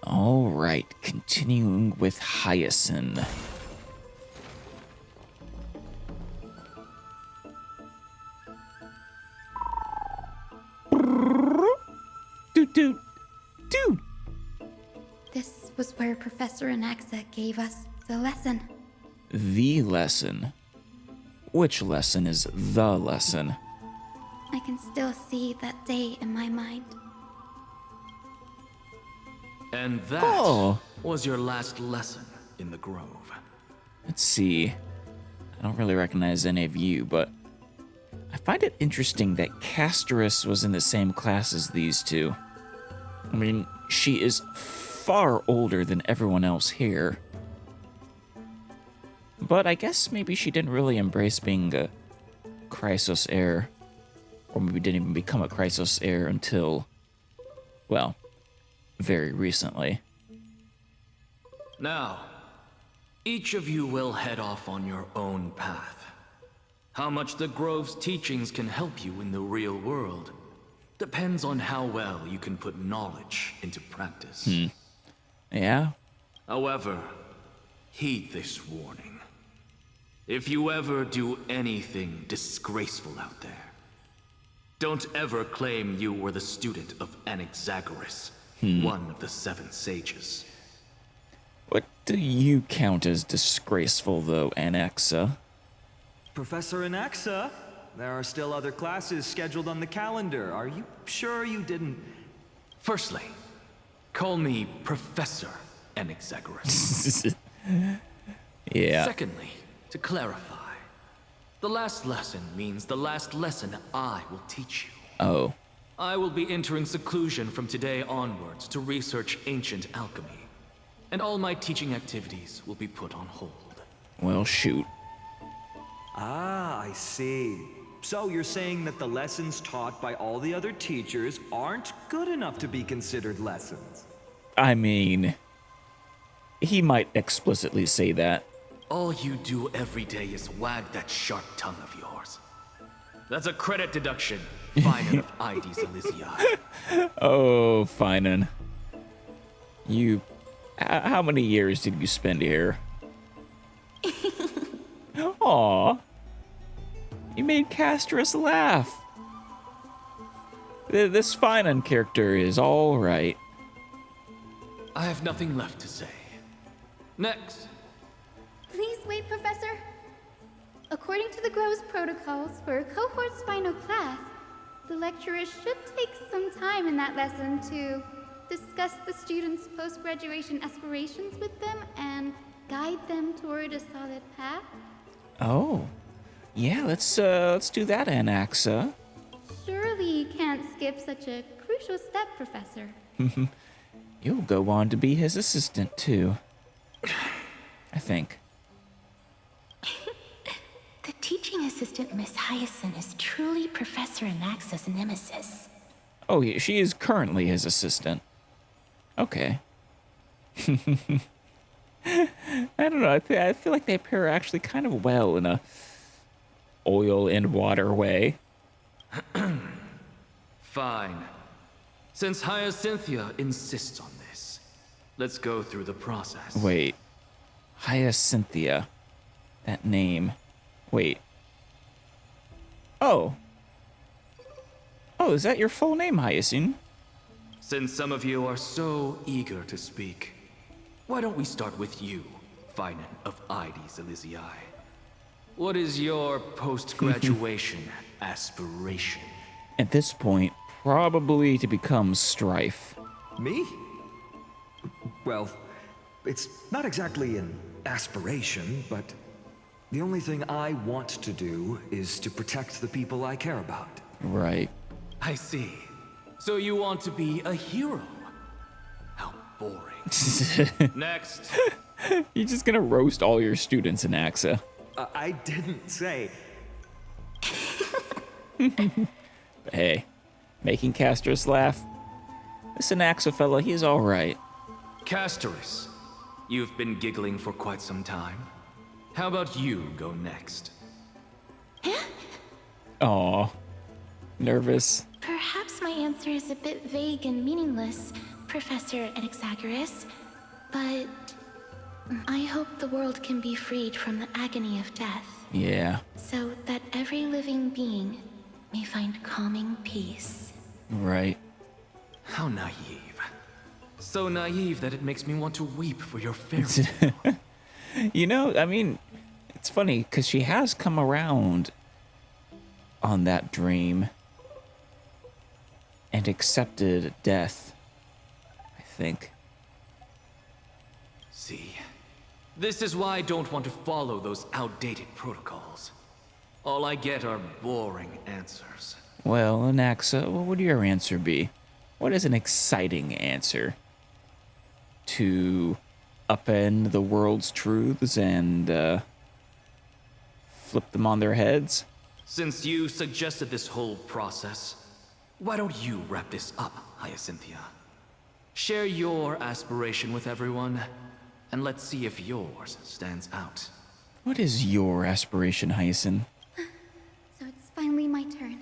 All right, continuing with Hyacinth. Dude. This was where Professor Anaxa gave us the lesson. The lesson? Which lesson is the lesson? I can still see that day in my mind. And that was your last lesson in the Grove. Let's see. I don't really recognize any of you, but I find it interesting that Casterus was in the same class as these two. I mean, she is far older than everyone else here. But I guess maybe she didn't really embrace being a Chrysos heir. Or maybe didn't even become a Chrysos heir until, well, very recently. Now, each of you will head off on your own path. How much the Grove's teachings can help you in the real world depends on how well you can put knowledge into practice. Yeah? However, heed this warning. If you ever do anything disgraceful out there, don't ever claim you were the student of Anaxagoras, one of the 7 sages. What do you count as disgraceful, though, Anaxa? Professor Anaxa, there are still other classes scheduled on the calendar. Are you sure you didn't... Firstly, call me Professor Anaxagoras. Yeah. Secondly, to clarify, the last lesson means the last lesson I will teach you. Oh. I will be entering seclusion from today onwards to research ancient alchemy, and all my teaching activities will be put on hold. Well, shoot. Ah, I see. So you're saying that the lessons taught by all the other teachers aren't good enough to be considered lessons? I mean, he might explicitly say that. All you do every day is wag that sharp tongue of yours. That's a credit deduction, Finan of Ides Elysiae. Oh, Finan. You... how many years did you spend here? Aw. You made Casterus laugh. This Finan character is all right. I have nothing left to say. Next. Please wait, Professor. According to the Grove's protocols for a cohort's final class, the lecturer should take some time in that lesson to discuss the students' post-graduation aspirations with them and guide them toward a solid path. Oh. Yeah, let's do that, Anaxa. Surely you can't skip such a crucial step, Professor. You'll go on to be his assistant, too. I think. The teaching assistant, Miss Hyacinth, is truly Professor Anaxa's nemesis. Oh, yeah, she is currently his assistant. Okay. I don't know. I feel like they pair actually kind of well in a oil and water way. Fine. Since Hyacinthia insists on this, let's go through the process. Wait. Hyacinthia. That name. Wait. Oh. Oh, is that your full name, Hyacinth? Since some of you are so eager to speak, why don't we start with you, Finan of Ides Elysiae? What is your post-graduation aspiration? At this point, probably to become Strife. Me? Well, it's not exactly an aspiration, but the only thing I want to do is to protect the people I care about. Right. I see. So you want to be a hero? How boring. Next. You're just gonna roast all your students in AXA. I didn't say... Hey, making Casterus laugh? This Anaxa fella, he's alright. Casterus, you've been giggling for quite some time. How about you go next? Aw, nervous. Perhaps my answer is a bit vague and meaningless, Professor Anaxagoras, but I hope the world can be freed from the agony of death, Yeah, so that every living being may find calming peace. right. How naive. So naive that it makes me want to weep for your fairy tale. You know, I mean, it's funny because she has come around on that dream and accepted death, I think. See, this is why I don't want to follow those outdated protocols. All I get are boring answers. Well, Anaxa, what would your answer be? What is an exciting answer? To upend the world's truths and flip them on their heads? Since you suggested this whole process, why don't you wrap this up, Hyacinthia? Share your aspiration with everyone, and let's see if yours stands out. What is your aspiration, Hyacinth? So it's finally my turn.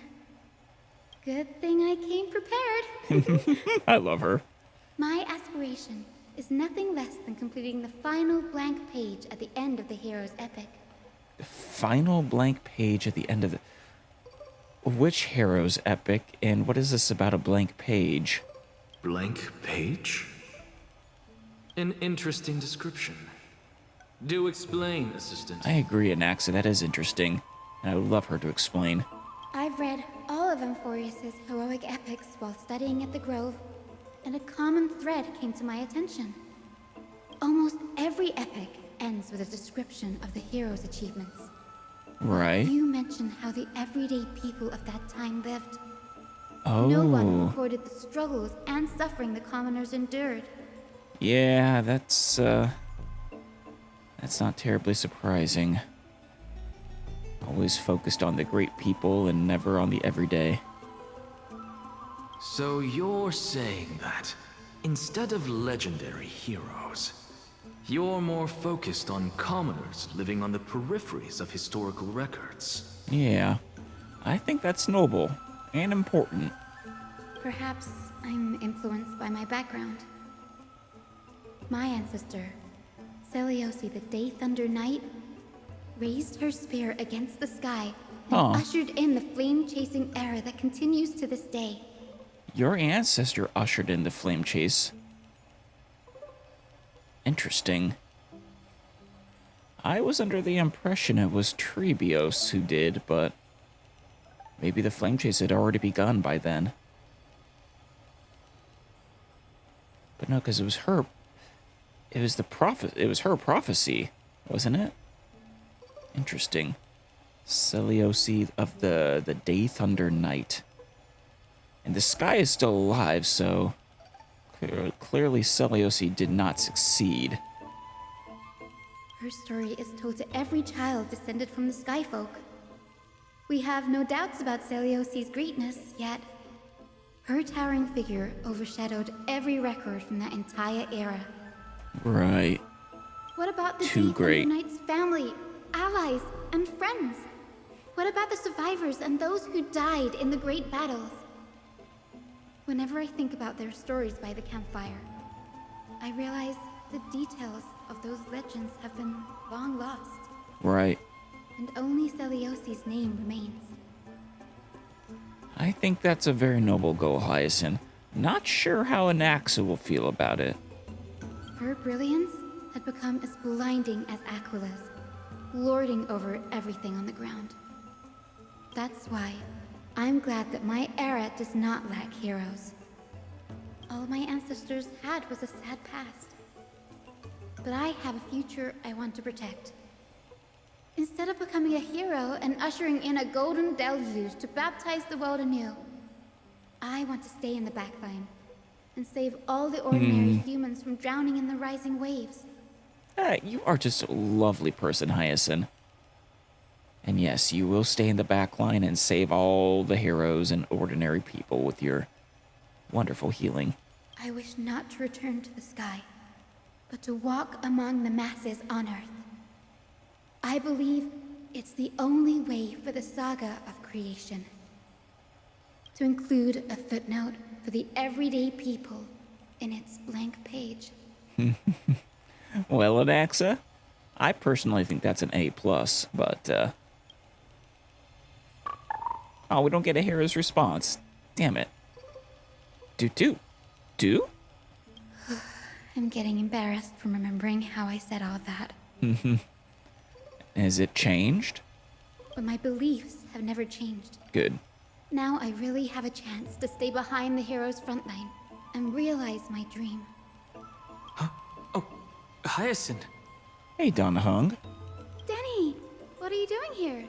Good thing I came prepared. I love her. My aspiration is nothing less than completing the final blank page at the end of the hero's epic. The final blank page at the end of the... Which hero's epic, and what is this about a blank page? Blank page? An interesting description. Do explain, Assistant. I agree, Anaxa, that is interesting. And I would love her to explain. I've read all of Amphorius's heroic epics while studying at the Grove, and a common thread came to my attention. Almost every epic ends with a description of the hero's achievements. Right. You mentioned how the everyday people of that time lived. Oh. No one recorded the struggles and suffering the commoners endured. Yeah, that's not terribly surprising. Always focused on the great people and never on the everyday. So you're saying that, instead of legendary heroes, you're more focused on commoners living on the peripheries of historical records. Yeah, I think that's noble and important. Perhaps I'm influenced by my background. My ancestor, Seliosi the Day Thunder Knight, raised her spear against the sky and ushered in the flame-chasing era that continues to this day. Your ancestor ushered in the flame chase. Interesting. I was under the impression it was Trebios who did, but maybe the flame chase had already begun by then. But no, because it was her. It was her prophecy, wasn't it? Interesting. Seliosi of the Day Thunder Knight. And the sky is still alive, so clearly Seliosi did not succeed. Her story is told to every child descended from the Skyfolk. We have no doubts about Seliosi's greatness, yet her towering figure overshadowed every record from that entire era. Right. What about the Too great. Knight's family, allies, and friends? What about the survivors and those who died in the great battles? Whenever I think about their stories by the campfire, I realize the details of those legends have been long lost, Right. and only Seliosi's name remains. I think that's a very noble goal, Hyacinth. Not sure how Anaxa will feel about it. Her brilliance had become as blinding as Aquila's, lording over everything on the ground. That's why I'm glad that my era does not lack heroes. All my ancestors had was a sad past. But I have a future I want to protect. Instead of becoming a hero and ushering in a golden deluge to baptize the world anew, I want to stay in the backline and save all the ordinary humans from drowning in the rising waves. You are just a lovely person, Hyacinth. And yes, you will stay in the back line and save all the heroes and ordinary people with your wonderful healing. I wish not to return to the sky, but to walk among the masses on Earth. I believe it's the only way for the saga of creation. To include a footnote for the everyday people in its blank page. Well, Adaxa, I personally think that's an A+, but, oh, we don't get a hero's response. Damn it. Do? I'm getting embarrassed from remembering how I said all that. Has it changed? But my beliefs have never changed. Good. Now I really have a chance to stay behind the hero's front line and realize my dream. Oh, Hyacinth. Hey, Don Hung. Denny, what are you doing here?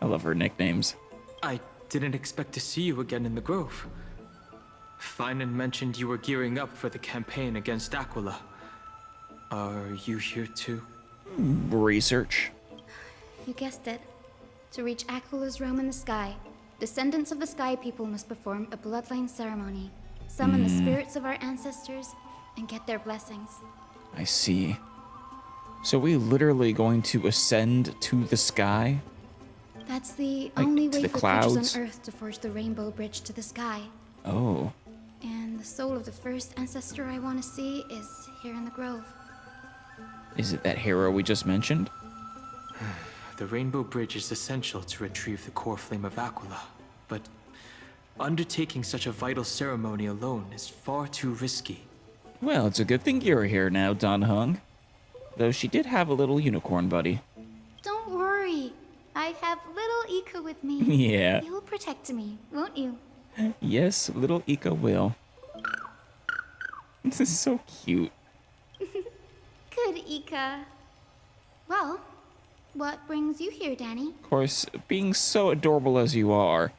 I love her nicknames. I didn't expect to see you again in the Grove. Finan mentioned you were gearing up for the campaign against Aquila. Are you here too? Research. You guessed it. To reach Aquila's realm in the sky, descendants of the Sky People must perform a bloodline ceremony, summon the spirits of our ancestors, and get their blessings. I see. So we literally going to ascend to the sky? That's the Like, only to way the for clouds? creatures on Earth to forge the rainbow bridge to the sky. Oh. And the soul of the first ancestor I want to see is here in the Grove. Is it that hero we just mentioned? The Rainbow Bridge is essential to retrieve the core flame of Aquila, but undertaking such a vital ceremony alone is far too risky. Well, it's a good thing you're here now, Don Hung. Though she did have a little unicorn buddy. Don't worry. I have little Ika with me. Yeah. You'll protect me, won't you? Yes, little Ika will. This is so cute. Good, Ika. Well, what brings you here, Danny? Of course, being so adorable as you are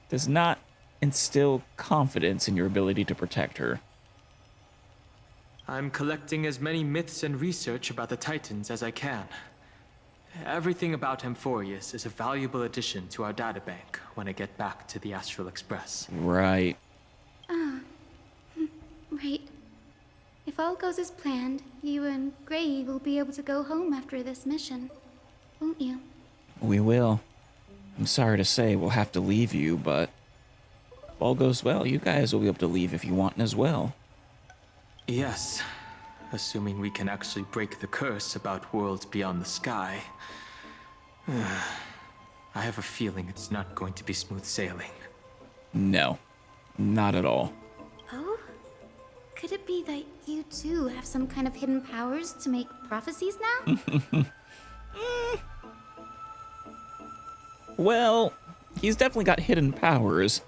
does not instill confidence in your ability to protect her. I'm collecting as many myths and research about the Titans as I can. Everything about Amphorius is a valuable addition to our databank when I get back to the Astral Express. Right. Right. If all goes as planned, you and Gray will be able to go home after this mission, won't you? We will. I'm sorry to say we'll have to leave you, but if all goes well, you guys will be able to leave if you want as well. Yes, assuming we can actually break the curse about worlds beyond the sky. I have a feeling it's not going to be smooth sailing. No, not at all. Oh? Could it be that you too have some kind of hidden powers to make prophecies now? Well, he's definitely got hidden powers.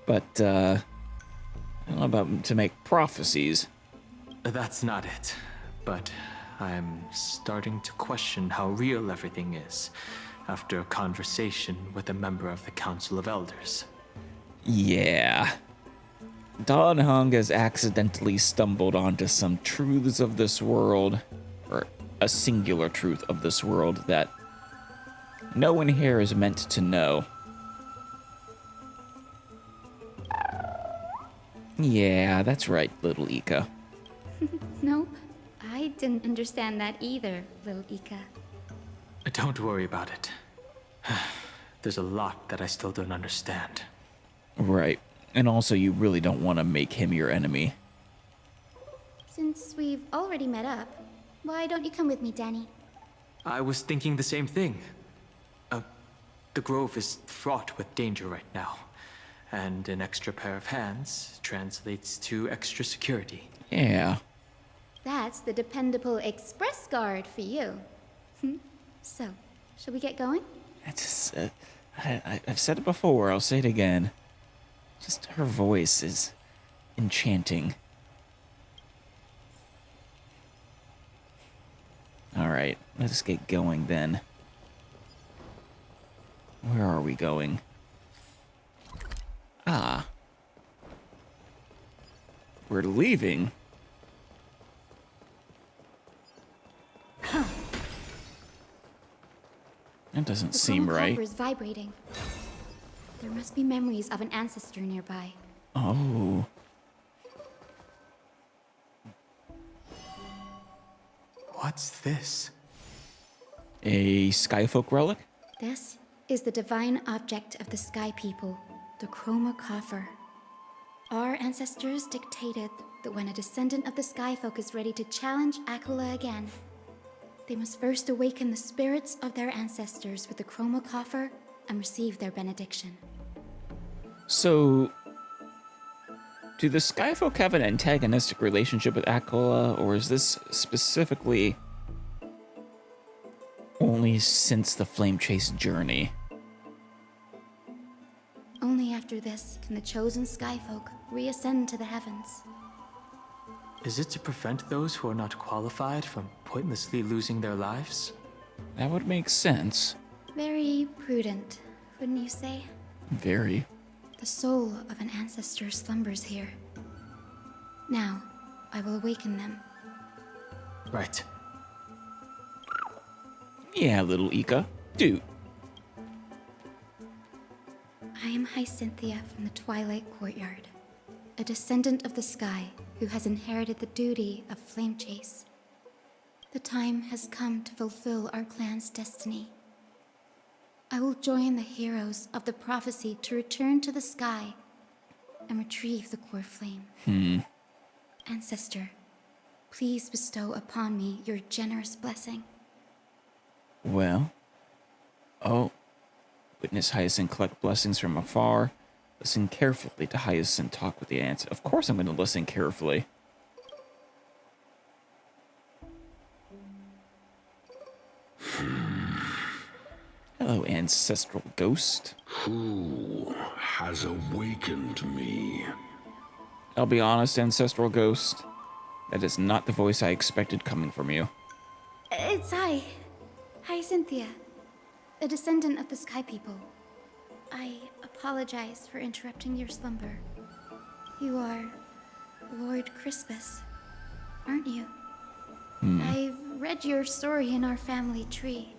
But, I don't know about to make prophecies. That's not it, but I'm starting to question how real everything is after a conversation with a member of the Council of Elders. Yeah. Don Hung has accidentally stumbled onto some truths of this world, or a singular truth of this world that no one here is meant to know. Yeah, that's right, little Ika. Nope. I didn't understand that either, little Ika. Don't worry about it. There's a lot that I still don't understand. Right. And also, you really don't want to make him your enemy. Since we've already met up, why don't you come with me, Danny? I was thinking the same thing. The Grove is fraught with danger right now, and an extra pair of hands translates to extra security. Yeah. That's the dependable express guard for you. So, shall we get going? I've said it before, I'll say it again. Just her voice is enchanting. Alright, let's get going then. Where are we going? Ah. We're leaving? That doesn't The seem chroma right. copper is vibrating. There must be memories of an ancestor nearby. Oh. What's this? A Skyfolk relic? This is the divine object of the Sky People, the chroma coffer. Our ancestors dictated that when a descendant of the Skyfolk is ready to challenge Aquila again, they must first awaken the spirits of their ancestors with the Chroma Coffer and receive their benediction. So, do the Skyfolk have an antagonistic relationship with Aquila, or is this specifically only since the Flame Chase journey? Only after this can the chosen Skyfolk reascend to the heavens. Is it to prevent those who are not qualified from pointlessly losing their lives? That would make sense. Very prudent, wouldn't you say? Very. The soul of an ancestor slumbers here. Now, I will awaken them. Right. Yeah, little Ika. Do. I am Hyacinthia from the Twilight Courtyard, a descendant of the sky who has inherited the duty of Flame Chase. The time has come to fulfill our clan's destiny. I will join the heroes of the prophecy to return to the sky and retrieve the core flame. Ancestor, please bestow upon me your generous blessing. Well. Oh. Witness Hyacinth collect blessings from afar. Listen carefully to Hyacinth talk with the ants. Of course I'm going to listen carefully. Hello, ancestral ghost. Who has awakened me? I'll be honest, ancestral ghost. That is not the voice I expected coming from you. It's Hyacinthia, a descendant of the Sky People. I apologize for interrupting your slumber. You are Lord Crispus, aren't you? I've read your story in our family tree.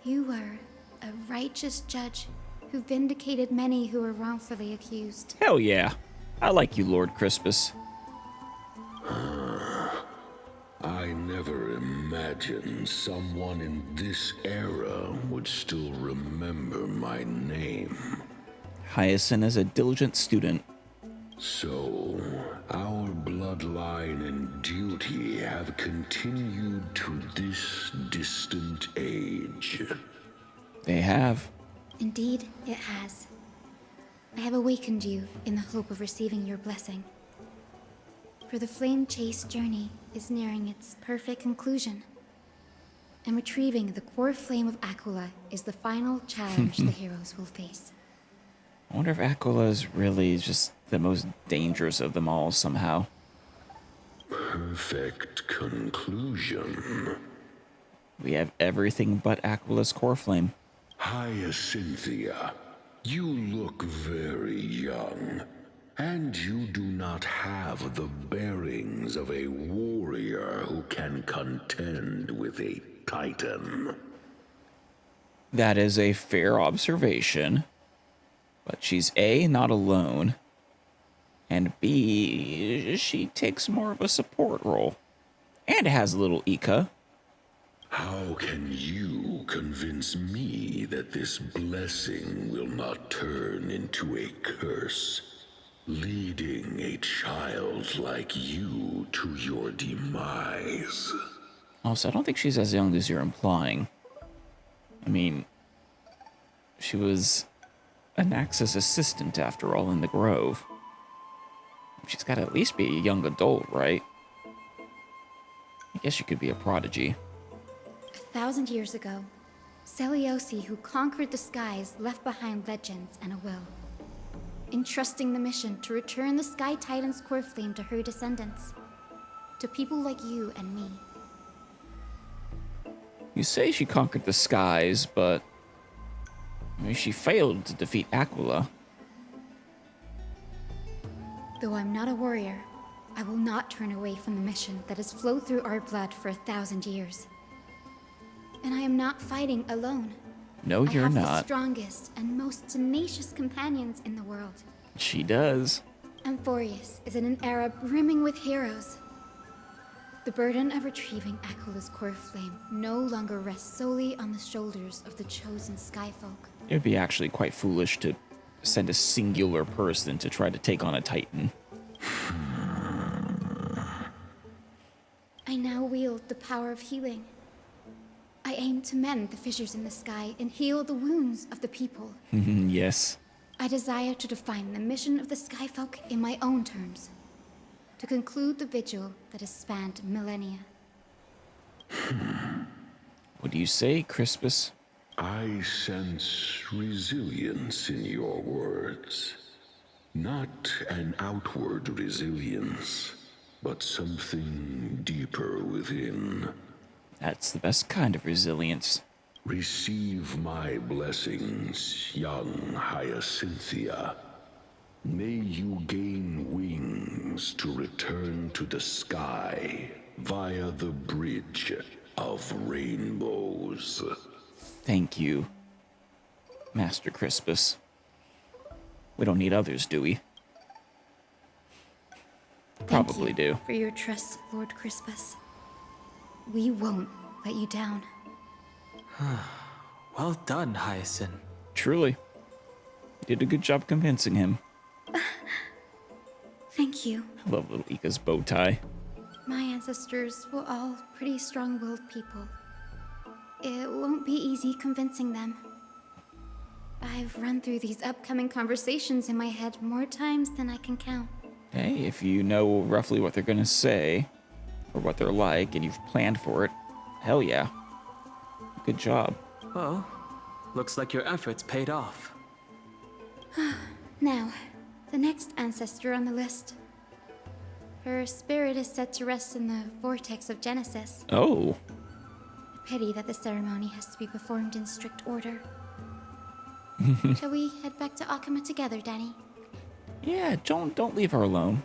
You were a righteous judge who vindicated many who were wrongfully accused. Hell yeah. I like you, Lord Crispus. I never imagined someone in this era would still remember my name. Hyacinth is a diligent student. So, our bloodline and duty have continued to this distant age. They have. Indeed, it has. I have awakened you in the hope of receiving your blessing. For the Flame Chase journey is nearing its perfect conclusion. And retrieving the core flame of Aquila is the final challenge the heroes will face. I wonder if Aquila is really just the most dangerous of them all somehow. Perfect conclusion. We have everything but Aquila's core flame. Hyacinthia, you look very young, and you do not have the bearings of a warrior who can contend with a titan. That is a fair observation. But she's A, not alone, and B, she takes more of a support role. And has a little Ika. How can you convince me that this blessing will not turn into a curse, leading a child like you to your demise? Also, I don't think she's as young as you're implying. I mean, she was a Naxxus assistant, after all, in the Grove. She's got to at least be a young adult, right? I guess she could be a prodigy. 1,000 years ago, Seliosi, who conquered the skies, left behind legends and a will, entrusting the mission to return the Sky Titan's core flame to her descendants, to people like you and me. You say she conquered the skies, but I mean, she failed to defeat Aquila. Though I'm not a warrior, I will not turn away from the mission that has flowed through our blood for 1,000 years. And I am not fighting alone. No, you're I have the not. strongest and most tenacious companions in the world. She does. Amphorius is in an era brimming with heroes. The burden of retrieving Aquila's core flame no longer rests solely on the shoulders of the chosen Skyfolk. It would be actually quite foolish to send a singular person to try to take on a Titan. I now wield the power of healing. I aim to mend the fissures in the sky and heal the wounds of the people. Yes. I desire to define the mission of the Skyfolk in my own terms. To conclude the vigil that has spanned millennia. What do you say, Crispus? I sense resilience in your words. Not an outward resilience, but something deeper within. That's the best kind of resilience. Receive my blessings, young Hyacinthia. May you gain wings to return to the sky via the bridge of rainbows. Thank you, Master Crispus. We don't need others, do we? Probably Thank you do. for your trust, Lord Crispus. We won't let you down. Well done, Hyacinth. Truly. You did a good job convincing him. Thank you. I love little Ika's bow tie. My ancestors were all pretty strong-willed people. It won't be easy convincing them. I've run through these upcoming conversations in my head more times than I can count. Hey, if you know roughly what they're gonna say, or what they're like, and you've planned for it, hell yeah. Good job. Well, looks like your efforts paid off. Now, the next ancestor on the list. Her spirit is set to rest in the vortex of Genesis. Oh, Pity that the ceremony has to be performed in strict order. Shall we head back to Akama together, Danny? yeah, don't leave her alone.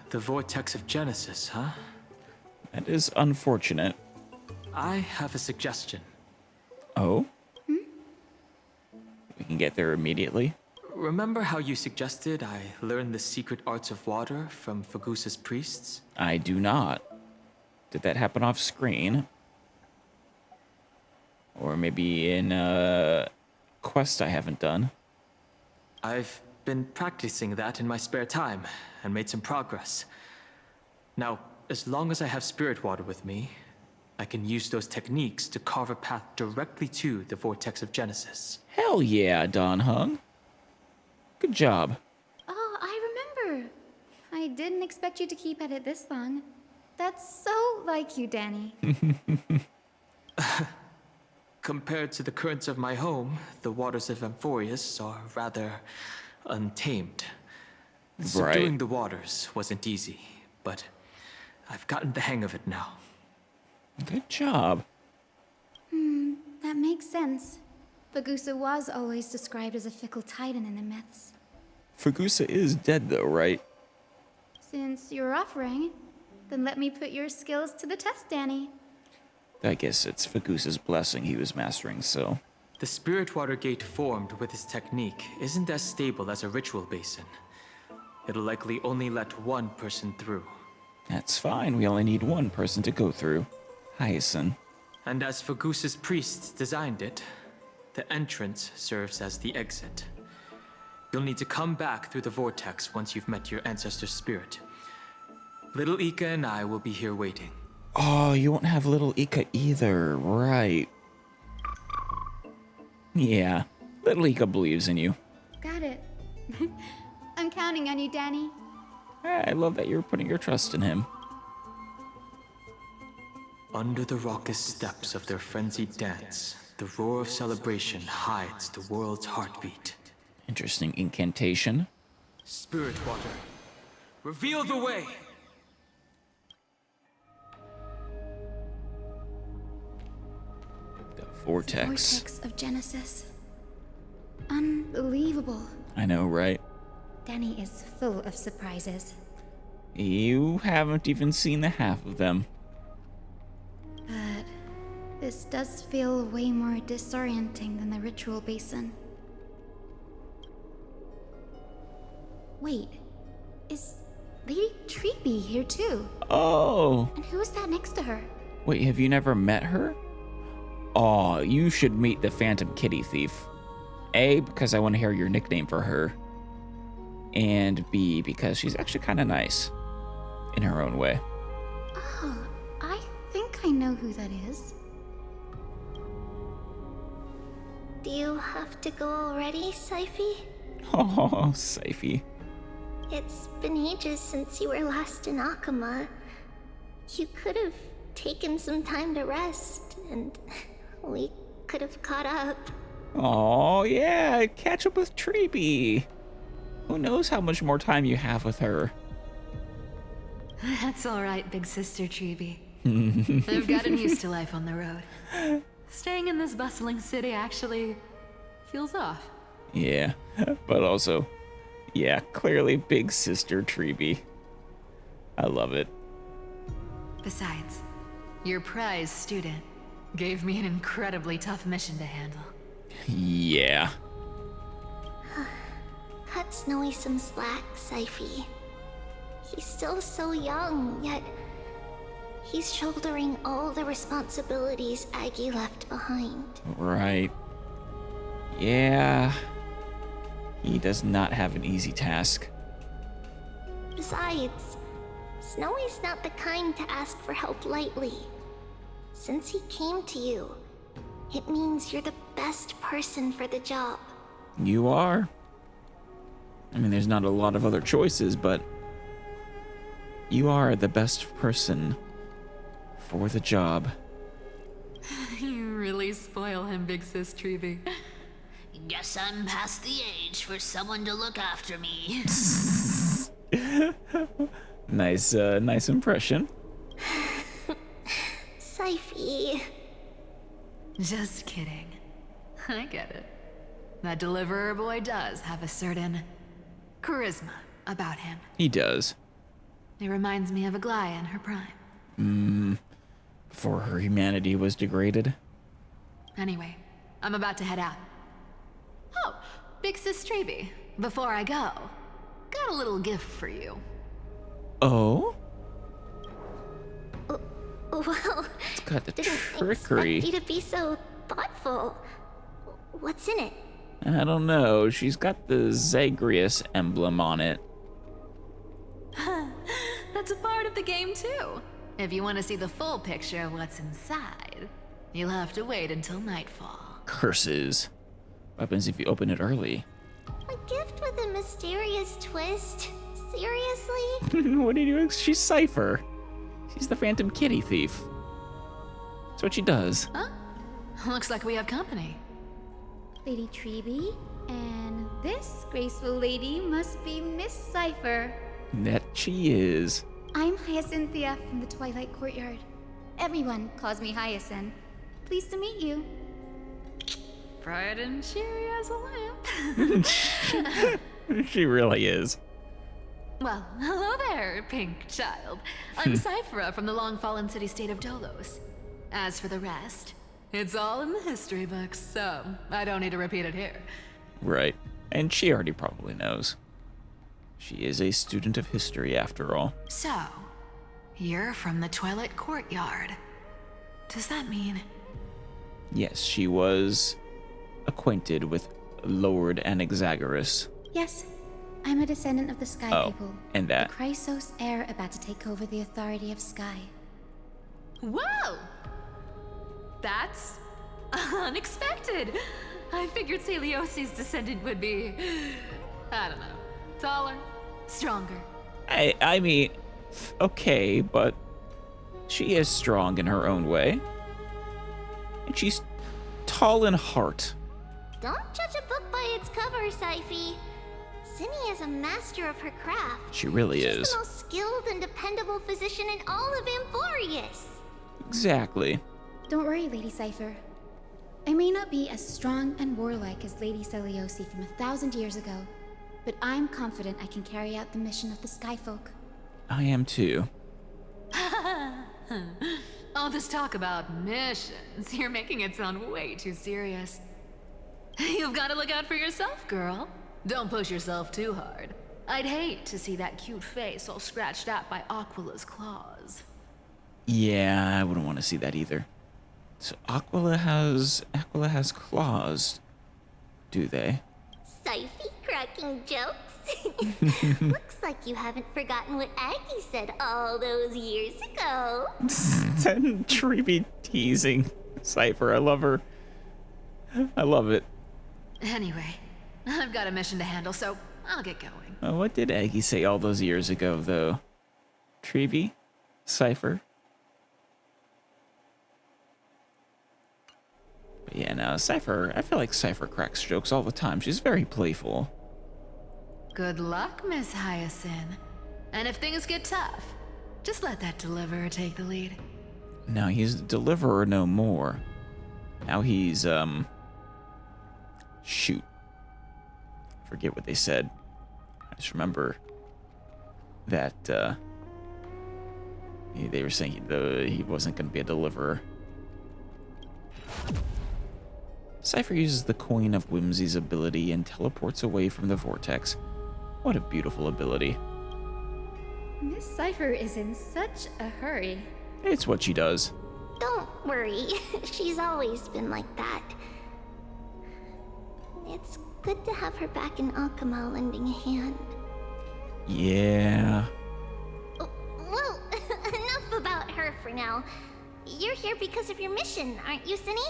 The vortex of Genesis, huh? That is unfortunate. I have a suggestion. Oh? We can get there immediately. Remember how you suggested I learn the secret arts of water from Fagusa's priests? I do not. Did that happen off screen? Or maybe in a quest I haven't done? I've been practicing that in my spare time and made some progress. Now, as long as I have spirit water with me, I can use those techniques to carve a path directly to the vortex of Genesis. Hell yeah, Don Hung. Good job. Oh, I remember. I didn't expect you to keep at it this long. That's so like you, Danny. Compared to the currents of my home, the waters of Amphorius are rather untamed. Subduing the waters wasn't easy, but I've gotten the hang of it now. Good job. That makes sense. Fagusa was always described as a fickle titan in the myths. Fagusa is dead though, right? Since you're offering, then let me put your skills to the test, Danny. I guess it's Fagusa's blessing he was mastering, so... The spirit water gate formed with this technique isn't as stable as a ritual basin. It'll likely only let one person through. That's fine, we only need one person to go through. Hyacinth. And as Fagusa's priests designed it, the entrance serves as the exit. You'll need to come back through the vortex once you've met your ancestor's spirit. Little Ika and I will be here waiting. Oh, you won't have little Ika either, right. Yeah, little Ika believes in you. Got it. I'm counting on you, Danny. I love that you're putting your trust in him. Under the raucous steps of their frenzied dance, the roar of celebration hides the world's heartbeat. Interesting incantation. Spirit water, reveal the way! The vortex. Vortex of Genesis. Unbelievable. I know, right? Danny is full of surprises. You haven't even seen the half of them. But this does feel way more disorienting than the ritual basin. Wait, is Lady Treeby here too? Oh! And who is that next to her? Wait, have you never met her? Oh, you should meet the Phantom Kitty Thief. A, because I want to hear your nickname for her. And B, because she's actually kind of nice in her own way. Oh, I think I know who that is. Do you have to go already, Sci-fi? Oh, Sci-fi. It's been ages since you were last in Akama. You could have taken some time to rest, and we could have caught up. Oh, yeah, catch up with Treeby. Who knows how much more time you have with her? That's all right, big sister Treeby. I've gotten used to life on the road. Staying in this bustling city actually feels off. Yeah, but also, yeah, clearly big sister Treeby. I love it. Besides, your prize student gave me an incredibly tough mission to handle. Yeah. Cut Snowy some slack, Sci-fi. He's still so young, yet he's shouldering all the responsibilities Aggie left behind. Right. Yeah. He does not have an easy task. Besides, Snowy's not the kind to ask for help lightly. Since he came to you, it means you're the best person for the job. You are. I mean, there's not a lot of other choices, but you are the best person for the job. You really spoil him, big sis Treeby. Guess I'm past the age for someone to look after me. Nice impression. Sci-fi. Just kidding. I get it. That deliverer boy does have a certain charisma about him. He does. It reminds me of Aglaia in her prime. Before her humanity was degraded. Anyway, I'm about to head out. Oh, big sis Treeby, before I go, got a little gift for you. Oh? Well, It's got the didn't trickery. expect you to be so thoughtful. What's in it? I don't know. She's got the Zagreus emblem on it. That's a part of the game too. If you want to see the full picture of what's inside, you'll have to wait until nightfall. Curses. What happens if you open it early? A gift with a mysterious twist? Seriously? What do you do? She's Cypher. She's the Phantom Kitty thief. That's what she does. Huh? Looks like we have company. Lady Treeby, and this graceful lady must be Miss Cypher. That she is. I'm Hyacinthia from the Twilight Courtyard. Everyone calls me Hyacinth. Pleased to meet you. Bright and cheery as a lamp. She really is. Well, hello there, pink child. I'm Cyphera from the long-fallen city-state of Dolos. As for the rest, it's all in the history books, so I don't need to repeat it here. Right. And she already probably knows. She is a student of history, after all. So, you're from the Twilight Courtyard. Does that mean... Yes, she was acquainted with Lord Anaxagoras. Yes, I'm a descendant of the Sky People. And that. The Chrysos heir about to take over the authority of Sky. Whoa! That's unexpected. I figured Celiosi's descendant would be, I don't know, taller, stronger. I mean, okay, but she is strong in her own way. And she's tall in heart. Don't judge a book by its cover, Sci-fi. Zinni is a master of her craft. She really She's is. the most skilled and dependable physician in all of Amphorius. Exactly. Don't worry, Lady Cypher. I may not be as strong and warlike as Lady Celiosi from 1,000 years ago, but I'm confident I can carry out the mission of the Skyfolk. I am too. All this talk about missions, you're making it sound way too serious. You've got to look out for yourself, girl. Don't push yourself too hard. I'd hate to see that cute face all scratched out by Aquila's claws. Yeah, I wouldn't want to see that either. So Aquila has claws. Do they? Sci-fi cracking jokes? Looks like you haven't forgotten what Aggie said all those years ago. Treeby teasing Cypher. I love her. I love it. Anyway, I've got a mission to handle, so I'll get going. What did Aggie say all those years ago, though? Treeby? Cypher? But yeah, no, Cypher, I feel like Cypher cracks jokes all the time. She's very playful. Good luck, Miss Hyacinth. And if things get tough, just let that deliverer take the lead. Now he's deliverer no more. Now he's, shoot. Forget what they said. I just remember that, they were saying he wasn't going to be a deliverer. Cypher uses the Coin of Whimsy's ability and teleports away from the vortex. What a beautiful ability. Miss Cypher is in such a hurry. It's what she does. Don't worry, she's always been like that. It's good to have her back in Akama lending a hand. Yeah. Well, enough about her for now. You're here because of your mission, aren't you, Cinny?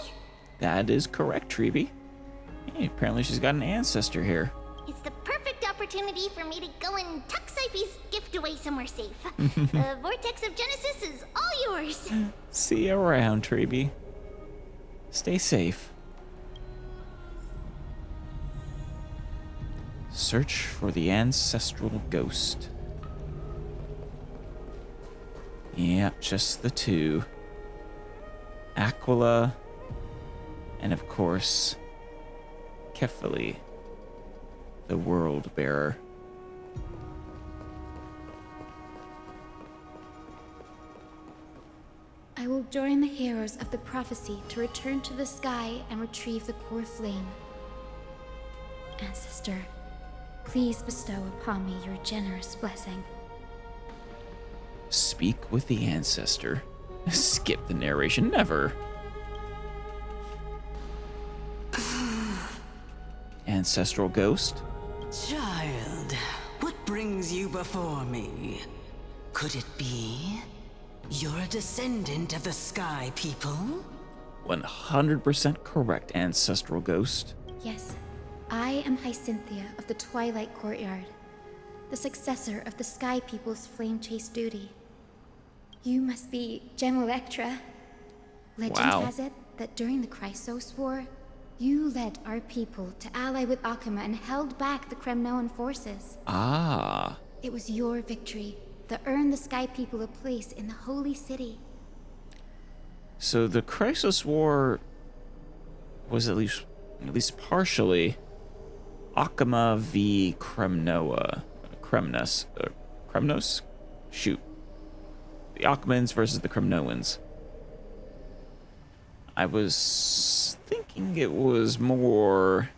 That is correct, Treeby. Hey, apparently she's got an ancestor here. It's the perfect opportunity for me to go and tuck Siphy's gift away somewhere safe. The Vortex of Genesis is all yours. See you around, Treeby. Stay safe. Search for the ancestral ghost. Yep, just the two. Aquila, and of course, Kefali, the world bearer. I will join the heroes of the prophecy to return to the sky and retrieve the core flame. Ancestor, please bestow upon me your generous blessing. Speak with the ancestor. Skip the narration, never. Ancestral ghost? Child, what brings you before me? Could it be you're a descendant of the Sky People? 100% correct, ancestral ghost. Yes, I am Hyacinthia of the Twilight Courtyard, the successor of the Sky People's Flame Chase duty. You must be Gem Electra. Legend has it that during the Chrysos War, you led our people to ally with Akama and held back the Kremnoan forces. Ah. It was your victory that earned the Sky People a place in the Holy City. So the Chrysos War was at least partially Akama v Kremnoa. Kremnos? Shoot. The Akamans versus the Kremnoans. I was thinking it was more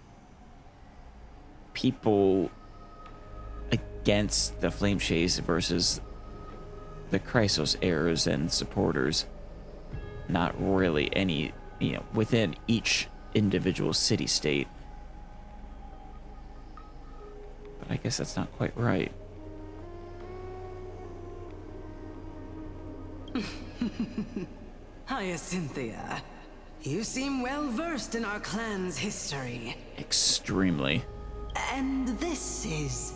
people against the Flame Chase versus the Chrysos heirs and supporters. Not really any, within each individual city-state. But I guess that's not quite right. Hyacinthia, you seem well versed in our clan's history. Extremely. And this is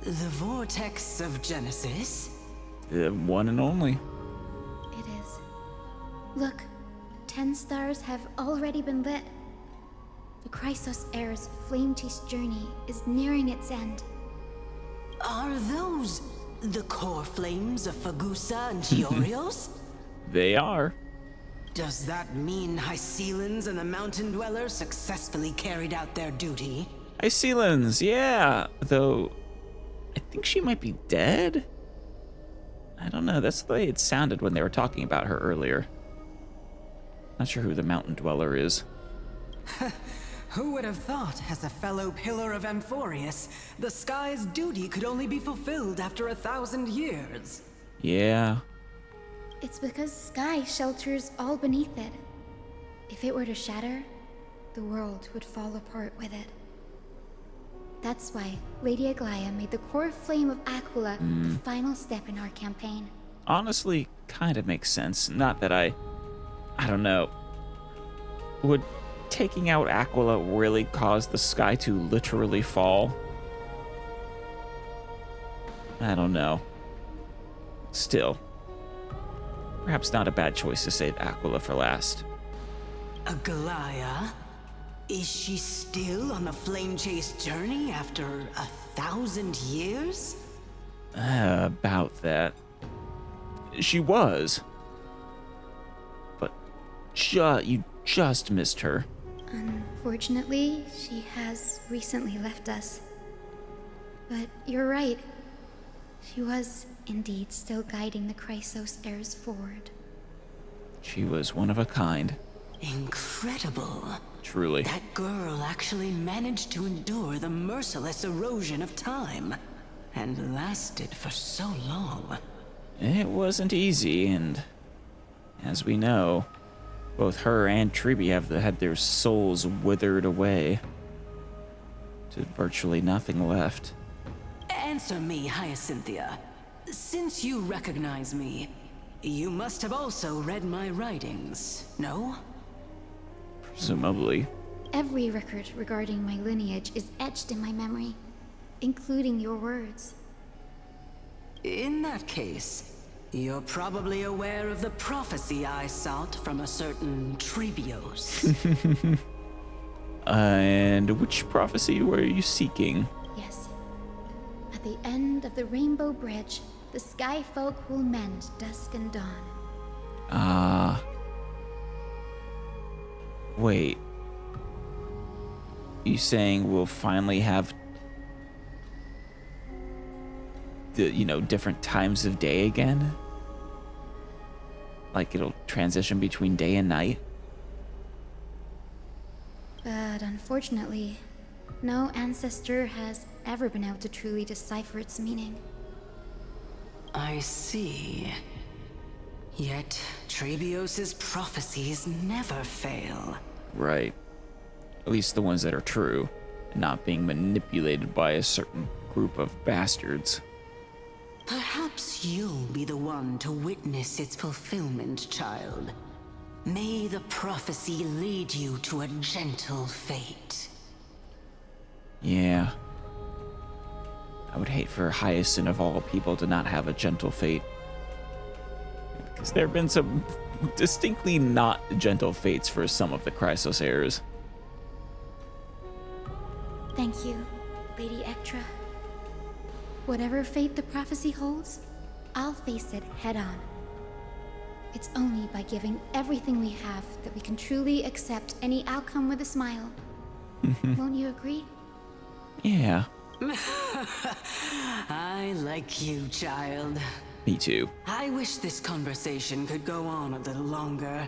the Vortex of Genesis? The one and only. It is. Look, 10 stars have already been lit. The Chrysos heir's flame chase journey is nearing its end. Are those the core flames of Fagusa and Giorios? They are. Does that mean Hycelans and the Mountain Dwellers successfully carried out their duty? Hycelans, yeah. Though, I think she might be dead? I don't know, that's the way it sounded when they were talking about her earlier. Not sure who the Mountain Dweller is. Who would have thought, as a fellow pillar of Amphorius, the sky's duty could only be fulfilled after 1,000 years? Yeah. It's because sky shelters all beneath it. If it were to shatter, the world would fall apart with it. That's why Lady Aglaia made the core flame of Aquila the final step in our campaign. Honestly, kind of makes sense. Not that I don't know. Would taking out Aquila really cause the sky to literally fall? I don't know. Still, perhaps not a bad choice to save Aquila for last. Aglaia? Is she still on the flame chase journey after 1,000 years? About that. She was. But you just missed her. Unfortunately, she has recently left us. But you're right. She was indeed still guiding the Chrysos heirs forward. She was one of a kind. Incredible. Truly. That girl actually managed to endure the merciless erosion of time. And lasted for so long. It wasn't easy, and as we know, both her and Tribi have had their souls withered away to virtually nothing left. Answer me, Hyacinthia. Since you recognize me, you must have also read my writings, no? Presumably. Every record regarding my lineage is etched in my memory, including your words. In that case, you're probably aware of the prophecy I sought from a certain Trebios. And which prophecy were you seeking? Yes. At the end of the Rainbow Bridge, the Sky Folk will mend dusk and dawn. Wait. You saying we'll finally have the, different times of day again? Like it'll transition between day and night? But unfortunately, no ancestor has ever been able to truly decipher its meaning. I see. Yet, Trebios' prophecies never fail. Right. At least the ones that are true, and not being manipulated by a certain group of bastards. Perhaps you'll be the one to witness its fulfillment, child. May the prophecy lead you to a gentle fate. Yeah. I would hate for Hyacinth of all people to not have a gentle fate. Because there have been some distinctly not gentle fates for some of the Chrysos heirs. Thank you, Lady Ectra. Whatever fate the prophecy holds, I'll face it head-on. It's only by giving everything we have that we can truly accept any outcome with a smile. Won't you agree? Yeah. I like you, child. Me too. I wish this conversation could go on a little longer.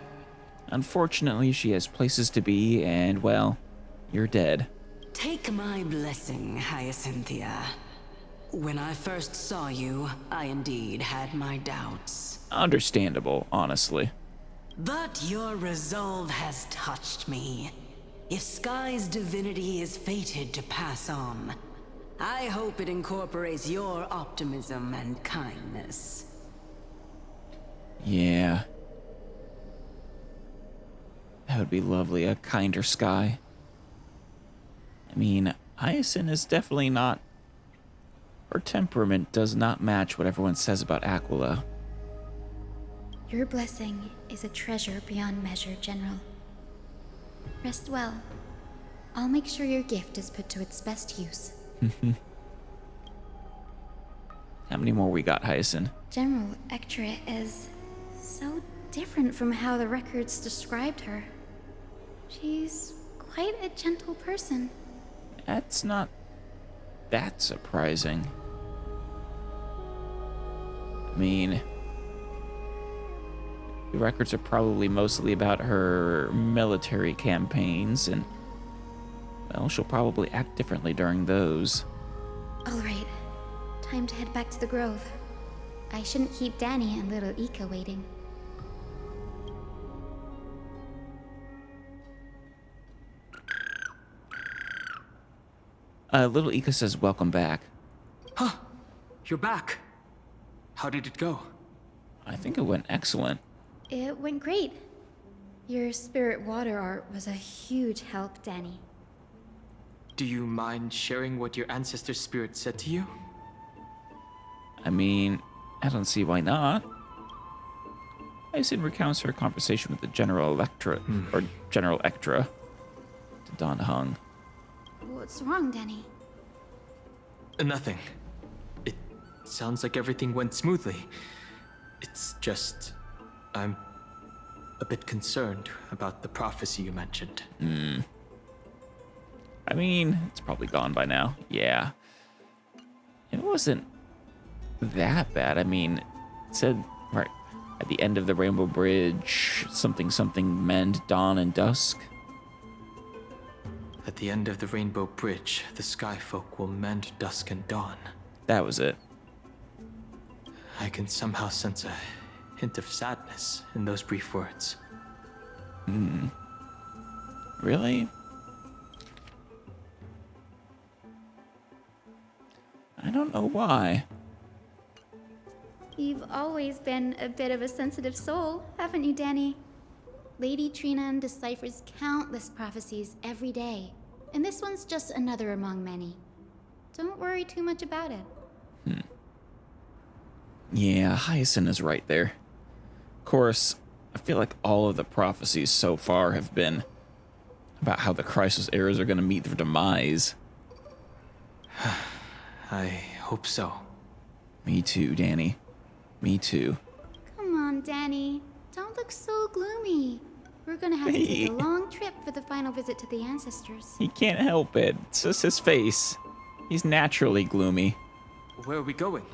Unfortunately, she has places to be, and, well, you're dead. Take my blessing, Hyacinthia. When I first saw you, I indeed had my doubts. Understandable, honestly. But your resolve has touched me. If Sky's divinity is fated to pass on, I hope it incorporates your optimism and kindness. Yeah. That would be lovely, a kinder sky. I mean, Hyacinth is definitely not... Her temperament does not match what everyone says about Aquila. Your blessing is a treasure beyond measure, General. Rest well. I'll make sure your gift is put to its best use. How many more we got, Hyacinth? General Ectra is so different from how the records described her. She's quite a gentle person. That's not that surprising. I mean, the records are probably mostly about her military campaigns, and, well, she'll probably act differently during those. All right, time to head back to the Grove. I shouldn't keep Danny and little Ika waiting. Little Ika says, welcome back. Huh. You're back. How did it go? I think it went excellent. It went great. Your spirit water art was a huge help, Danny. Do you mind sharing what your ancestor spirit said to you? I mean, I don't see why not. Aizen recounts her conversation with the General Electra, or General Ectra, to Don Hung. What's wrong, Danny? Nothing. It sounds like everything went smoothly. It's just... I'm a bit concerned about the prophecy you mentioned. I mean, it's probably gone by now. Yeah. It wasn't that bad. I mean, it said, right, at the end of the Rainbow Bridge, something mend dawn and dusk. At the end of the Rainbow Bridge, the Sky Folk will mend dusk and dawn. That was it. I can somehow sense a hint of sadness in those brief words. Really? I don't know why. You've always been a bit of a sensitive soul, haven't you, Danny? Lady Trinan deciphers countless prophecies every day, and this one's just another among many. Don't worry too much about it. Yeah, Hyacinth is right there. Of course, I feel like all of the prophecies so far have been about how the Crisis Eras are going to meet their demise. I hope so. Me too, Danny. Me too. Come on, Danny. Don't look so gloomy. We're gonna have to take a long trip for the final visit to the ancestors. He can't help it. It's just his face. He's naturally gloomy. Where are we going?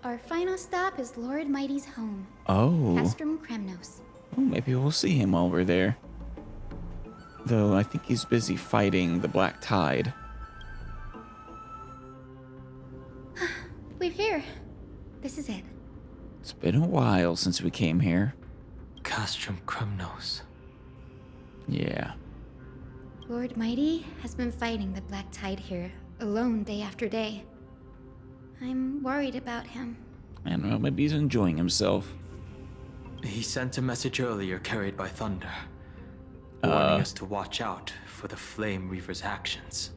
Our final stop is Lord Mighty's home, Oh. Castrum Kremnos. Well, maybe we'll see him while we're there. Though I think he's busy fighting the Black Tide. We're here. This is it. It's been a while since we came here. Castrum Kremnos. Yeah. Lord Mighty has been fighting the Black Tide here, alone day after day. I'm worried about him. I don't know, maybe he's enjoying himself. He sent a message earlier carried by thunder, warning us to watch out for the Flame Reaver's actions.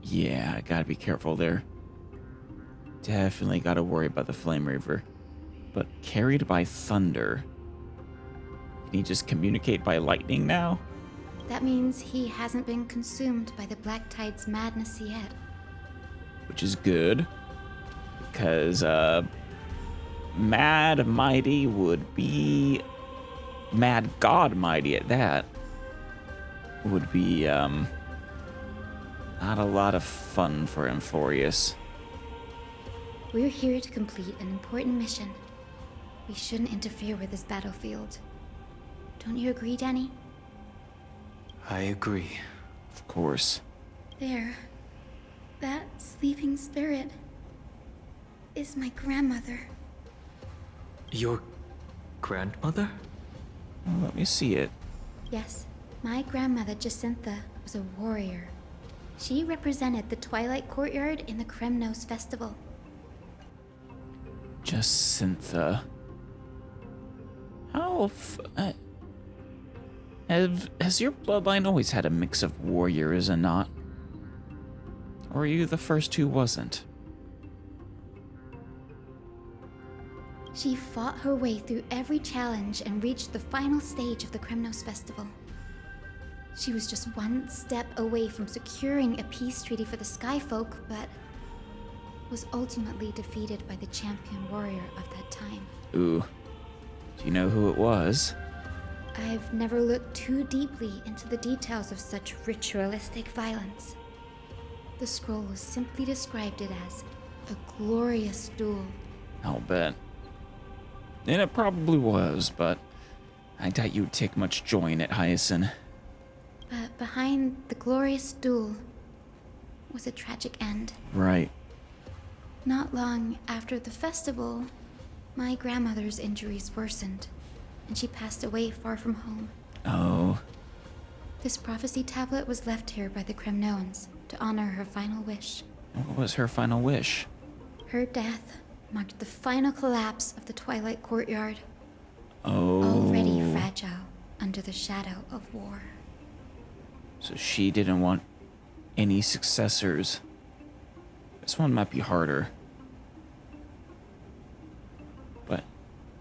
Yeah, I gotta be careful there. Definitely gotta worry about the Flame Reaver. But carried by thunder. Can he just communicate by lightning now? That means he hasn't been consumed by the Black Tide's madness yet. Which is good. Because, Mad Mighty would be... Mad God Mighty at that. Would be, not a lot of fun for Amphorius. We're here to complete an important mission. We shouldn't interfere with this battlefield. Don't you agree, Danny? I agree. Of course. There. That sleeping spirit is my grandmother. Your grandmother? Well, let me see it. Yes, my grandmother Jacintha was a warrior. She represented the Twilight Courtyard in the Kremnos Festival. Jacintha. How has your bloodline always had a mix of warriors and not? Or are you the first who wasn't? She fought her way through every challenge and reached the final stage of the Kremnos Festival. She was just one step away from securing a peace treaty for the Skyfolk, but was ultimately defeated by the champion warrior of that time. Ooh. Do you know who it was? I've never looked too deeply into the details of such ritualistic violence. The scroll simply described it as a glorious duel. I'll bet. And it probably was, but I doubt you'd take much joy in it, Hyacinth. But behind the glorious duel was a tragic end. Right. Not long after the festival, my grandmother's injuries worsened, and she passed away far from home. Oh. This prophecy tablet was left here by the Kremnoans, to honor her final wish. What was her final wish? Her death marked the final collapse of the Twilight Courtyard, Oh. already fragile under the shadow of war. So she didn't want any successors. This one might be harder. But,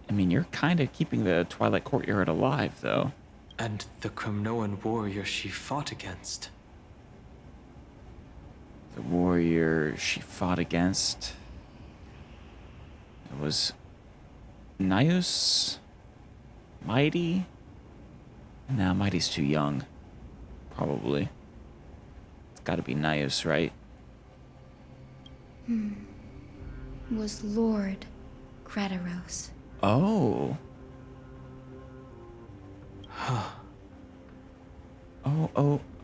I mean, you're kind of keeping the Twilight Courtyard alive, though. And the Kremnoan warrior she fought against. The warrior she fought against. It was Nius? Mighty? Nah, Mighty's too young. Probably. It's gotta be Nius, right? Was Lord Grataros. Oh.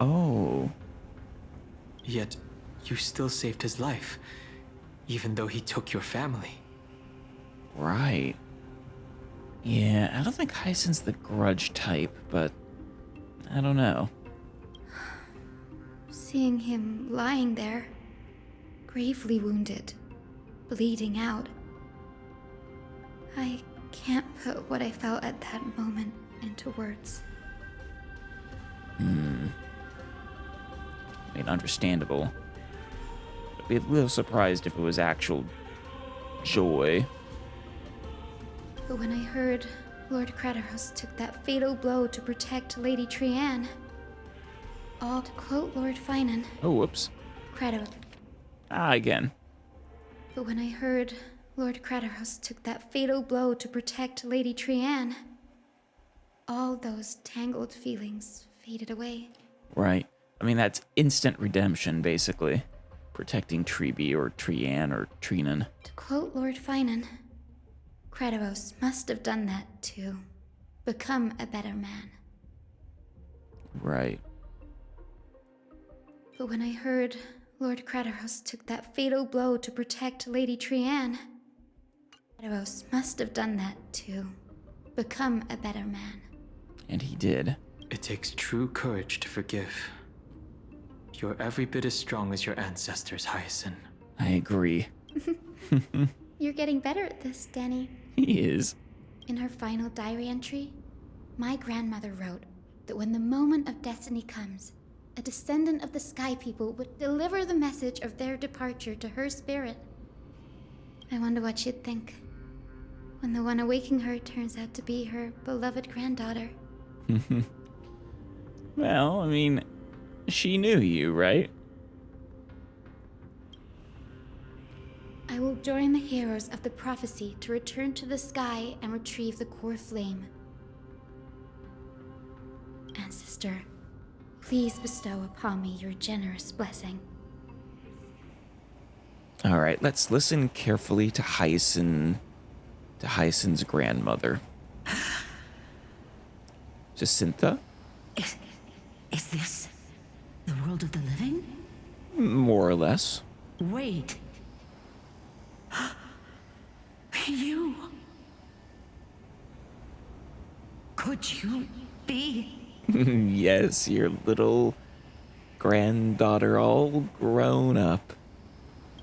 Oh. Yet, you still saved his life, even though he took your family. Right. Yeah, I don't think Hyacinth's the grudge type, but I don't know. Seeing him lying there, gravely wounded, bleeding out. I can't put what I felt at that moment into words. I mean, understandable. I'd be a little surprised if it was actual joy. But when I heard Lord Grataros took that fatal blow to protect Lady Trianne, all to quote Lord Finan, Oh, whoops. Kratos. Again. But when I heard Lord Grataros took that fatal blow to protect Lady Trianne, all those tangled feelings faded away. Right. I mean, that's instant redemption, basically. Protecting Treeby or Trianne or Trinan. To quote Lord Finan, Grataros must have done that to become a better man. Right. But when I heard Lord Grataros took that fatal blow to protect Lady Trianne, Grataros must have done that to become a better man. And he did. It takes true courage to forgive. You're every bit as strong as your ancestors, Hyacinth. I agree. You're getting better at this, Danny. He is. In her final diary entry, my grandmother wrote that when the moment of destiny comes, a descendant of the Sky People would deliver the message of their departure to her spirit. I wonder what she'd think when the one awaking her turns out to be her beloved granddaughter. Well, I mean, she knew you, right? I will join the heroes of the prophecy to return to the sky and retrieve the core flame. Ancestor, please bestow upon me your generous blessing. All right, let's listen carefully to Hyacinth's grandmother. Jacintha? Is this the world of the living? More or less. Wait. You. Could you be? Yes, your little granddaughter all grown up.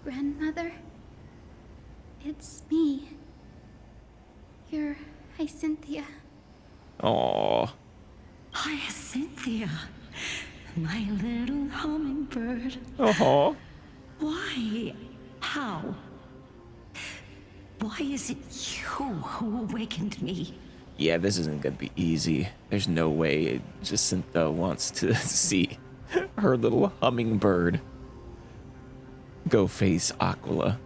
Grandmother, it's me. You're Hyacinthia. Aww. Hyacinthia, my little hummingbird. Aww. Why? How? Why is it you who awakened me? Yeah, this isn't gonna be easy. There's no way Jacintha wants to see her little hummingbird go face Aquila.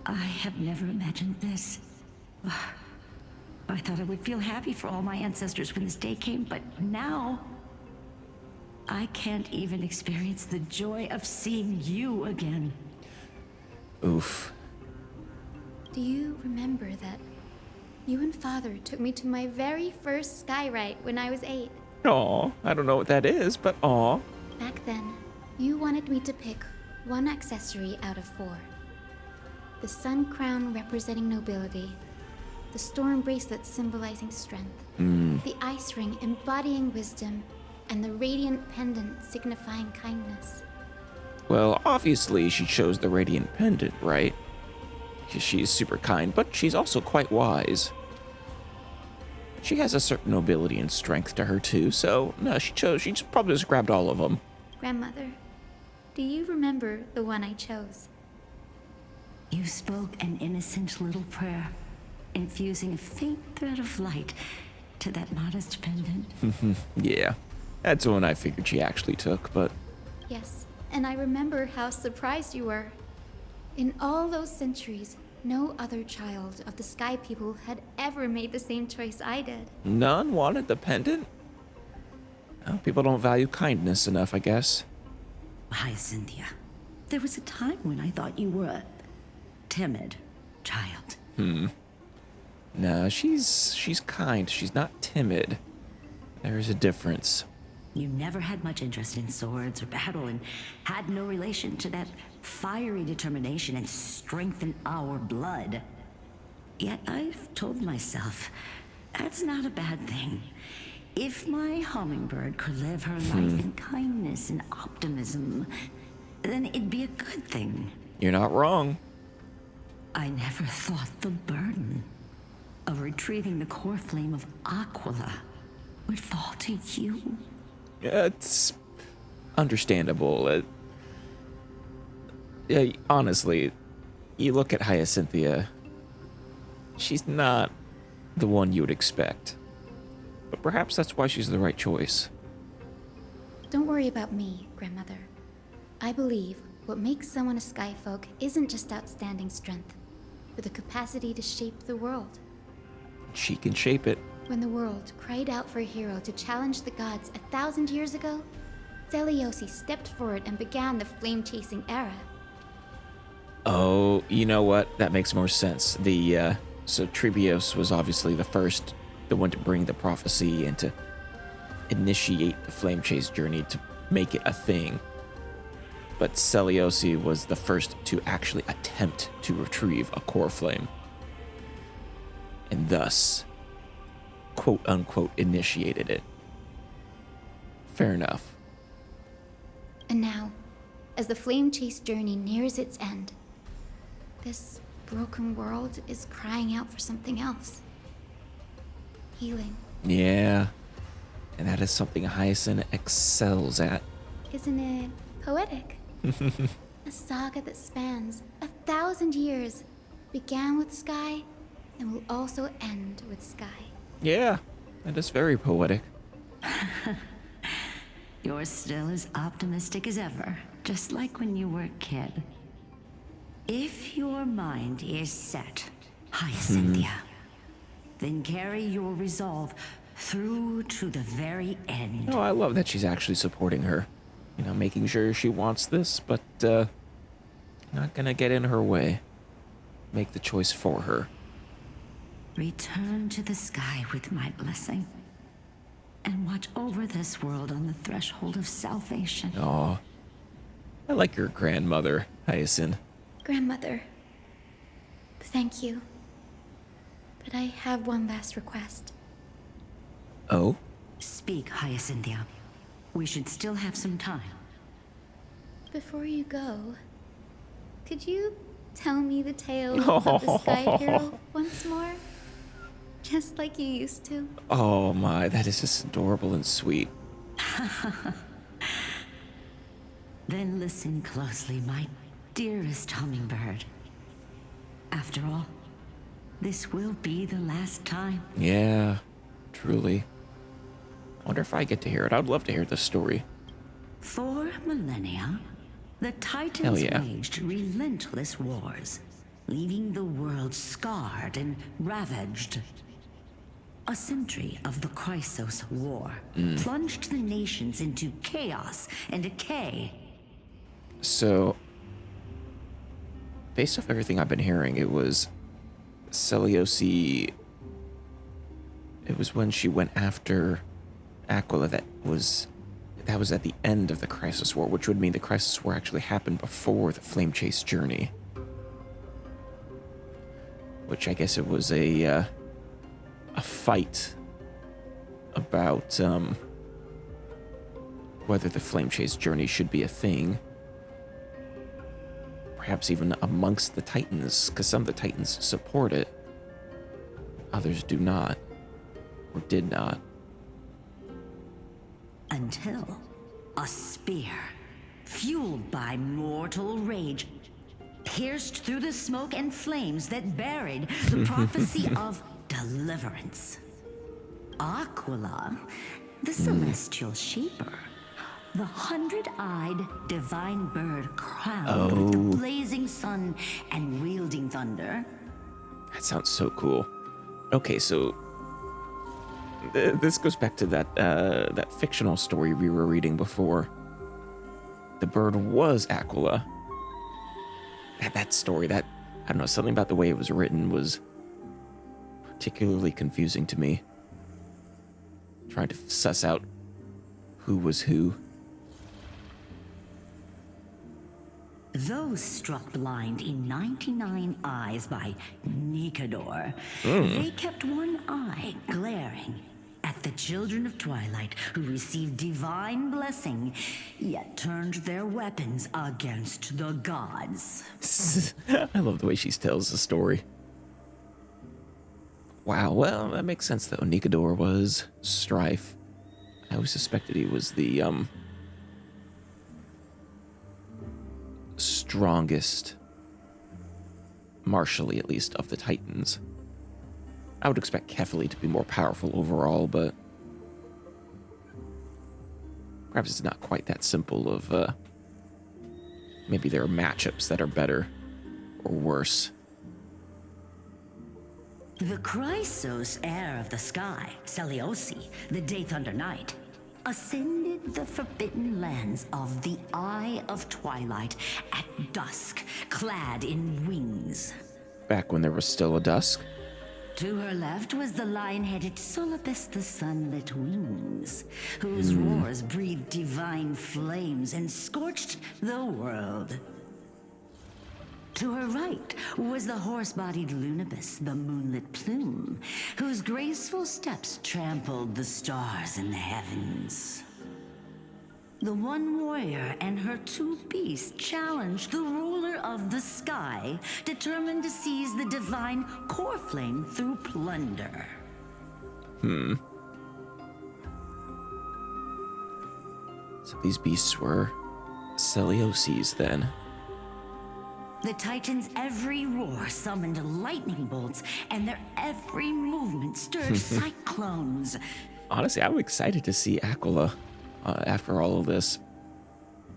I have never imagined this. I thought I would feel happy for all my ancestors when this day came, but now I can't even experience the joy of seeing you again. Oof. Do you remember that you and Father took me to my very first skyride when I was 8? Aw, I don't know what that is, but aw. Back then, you wanted me to pick one accessory out of 4. The sun crown representing nobility, the storm bracelet symbolizing strength, the ice ring embodying wisdom, and the radiant pendant signifying kindness. Well, obviously she chose the Radiant Pendant, right? Because she's super kind, but she's also quite wise. She has a certain nobility and strength to her too, so no, she just probably just grabbed all of them. Grandmother, do you remember the one I chose? You spoke an innocent little prayer, infusing a faint thread of light to that modest pendant. Yeah, that's the one I figured she actually took, but... Yes, and I remember how surprised you were. In all those centuries, no other child of the Sky People had ever made the same choice I did. None wanted the pendant? Well, people don't value kindness enough, I guess. Hyacinthia, there was a time when I thought you were a timid child. No, she's kind. She's not timid. There's a difference. You never had much interest in swords or battle and had no relation to that fiery determination and strength in our blood. Yet I've told myself, that's not a bad thing. If my hummingbird could live her life in kindness and optimism, then it'd be a good thing. You're not wrong. I never thought the burden of retrieving the core flame of Aquila would fall to you. It's understandable. Yeah, honestly, you look at Hyacinthia, she's not the one you would expect. But perhaps that's why she's the right choice. Don't worry about me, Grandmother. I believe what makes someone a Skyfolk isn't just outstanding strength, but the capacity to shape the world. She can shape it. When the world cried out for a hero to challenge the gods 1,000 years ago, Zeliosi stepped forward and began the flame-chasing era. Oh, you know what? That makes more sense. So Trebios was obviously the one to bring the prophecy and to initiate the flame chase journey to make it a thing. But Zeliosi was the first to actually attempt to retrieve a core flame. And thus, quote unquote, initiated it. Fair enough. And now, as the flame chase journey nears its end, this broken world is crying out for something else. Healing. Yeah. And that is something Hyacinth excels at. Isn't it poetic? A saga that spans 1,000 years, began with Sky, and will also end with Sky. Yeah, that is very poetic. You're still as optimistic as ever, just like when you were a kid. If your mind is set, Hyacinthia, then carry your resolve through to the very end. Oh, I love that she's actually supporting her. You know, making sure she wants this, but not gonna get in her way. Make the choice for her. Return to the sky with my blessing, and watch over this world on the threshold of salvation. Aw. I like your grandmother, Hyacinth. Grandmother, thank you. But I have one last request. Oh? Speak, Hyacinthia. We should still have some time. Before you go, could you tell me the tale of the Sky Hero once more? Just like you used to. Oh my, that is just adorable and sweet. Then listen closely, my dearest hummingbird. After all, this will be the last time. Yeah, truly. I wonder if I get to hear it. I'd love to hear this story. For millennia, the Titans yeah. waged relentless wars, leaving the world scarred and ravaged. A century of the Chrysos War plunged the nations into chaos and decay. So, based off everything I've been hearing, it was Zeliosi. It was when she went after Aquila that was at the end of the Crisis War, which would mean the Crisis War actually happened before the Flame Chase journey. Which I guess it was a fight about whether the Flame Chase journey should be a thing. Perhaps even amongst the Titans, because some of the Titans support it. Others do not, or did not. Until a spear, fueled by mortal rage, pierced through the smoke and flames that buried the prophecy of deliverance. Aquila, the celestial shaper, the 100-eyed divine bird crowned with the blazing sun and wielding thunder. That sounds so cool. Okay, so this goes back to that fictional story we were reading before. The bird was Aquila. That story, I don't know, something about the way it was written was particularly confusing to me. Trying to suss out who was who. Those struck blind in 99 eyes by Nikador, they kept one eye glaring at the children of Twilight who received divine blessing, yet turned their weapons against the gods. I love the way she tells the story. Wow, well, that makes sense though. Nikador was Strife. I always suspected he was the, strongest, martially at least, of the Titans. I would expect Kefali to be more powerful overall, but perhaps it's not quite that simple of, maybe there are matchups that are better or worse. The Chrysos heir of the sky, Seliosi, the Day Thunder Knight, ascended the forbidden lands of the Eye of Twilight at dusk, clad in wings. Back when there was still a dusk? To her left was the lion-headed Solipus the Sunlit Wings, whose roars breathed divine flames and scorched the world. To her right was the horse-bodied Lunibus, the Moonlit Plume, whose graceful steps trampled the stars in the heavens. The one warrior and her two beasts challenged the ruler of the sky, determined to seize the divine core flame through plunder. So these beasts were Celioses then. The Titans' every roar summoned lightning bolts, and their every movement stirred cyclones. Honestly, I'm excited to see Aquila after all of this.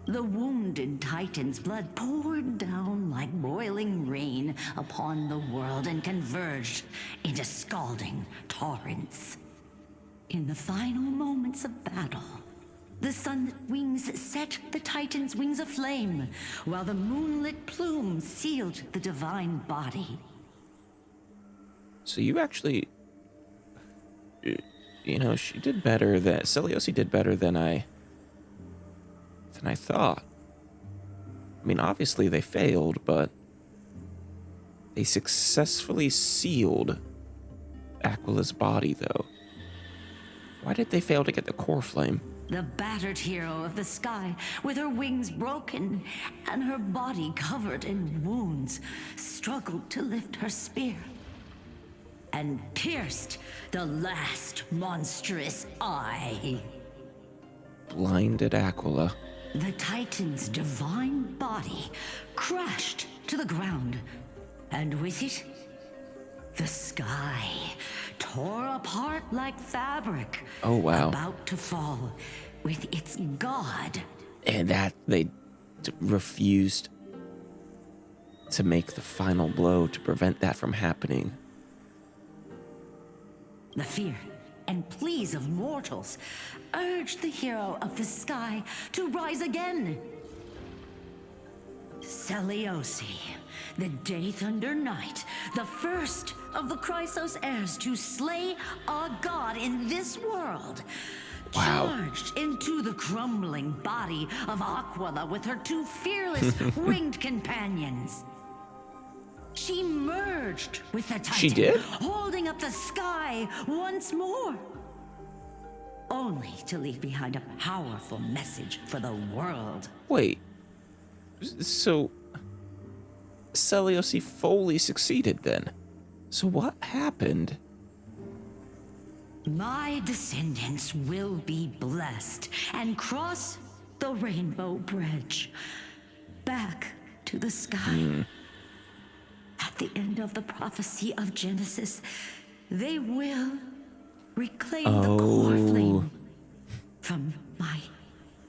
The wounded Titan's blood poured down like boiling rain upon the world and converged into scalding torrents. In the final moments of battle, the sunlit wings set the Titan's wings aflame, while the moonlit plume sealed the divine body. So you actually, you know, she did better than, Celiosi did better than I thought. I mean, obviously they failed, but they successfully sealed Aquila's body, though. Why did they fail to get the core flame? The battered hero of the sky, with her wings broken and her body covered in wounds, struggled to lift her spear and pierced the last monstrous eye. Blinded Aquila. The Titan's divine body crashed to the ground, and with it, the sky tore apart like fabric. Oh, wow. About to fall with its god. And that they refused to make the final blow to prevent that from happening. The fear and pleas of mortals urged the hero of the sky to rise again. Celiosi, the Day Thunder Knight, the first of the Chrysos heirs to slay a god in this world, charged into the crumbling body of Aquila with her two fearless winged companions. She merged with the Titan, She did? holding up the sky once more, only to leave behind a powerful message for the world. Wait. So, Seliosi fully succeeded then. So what happened? My descendants will be blessed and cross the Rainbow Bridge back to the sky. At the end of the prophecy of Genesis, they will reclaim the core flame from my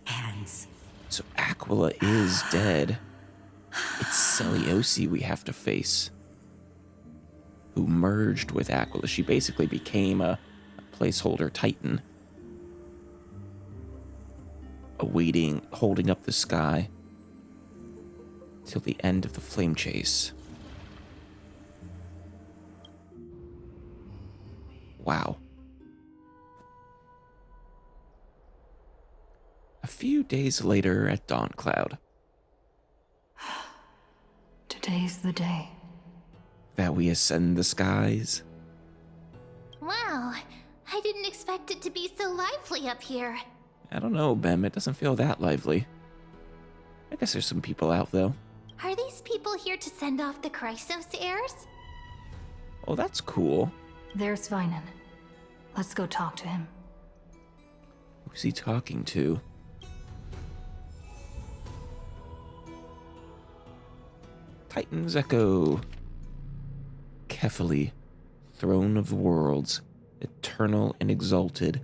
hands. So Aquila is dead. It's Seliosi we have to face, who merged with Aquila. She basically became a placeholder titan, awaiting, holding up the sky till the end of the flame chase. Wow. A few days later at Dawncloud. Today's the day. That we ascend the skies. Wow, I didn't expect it to be so lively up here. I don't know, Bem, it doesn't feel that lively. I guess there's some people out, though. Are these people here to send off the Chrysos heirs? Oh, that's cool. There's Svinen. Let's go talk to him. Who's he talking to? Titan's Echo. Kephili, throne of the worlds, eternal and exalted,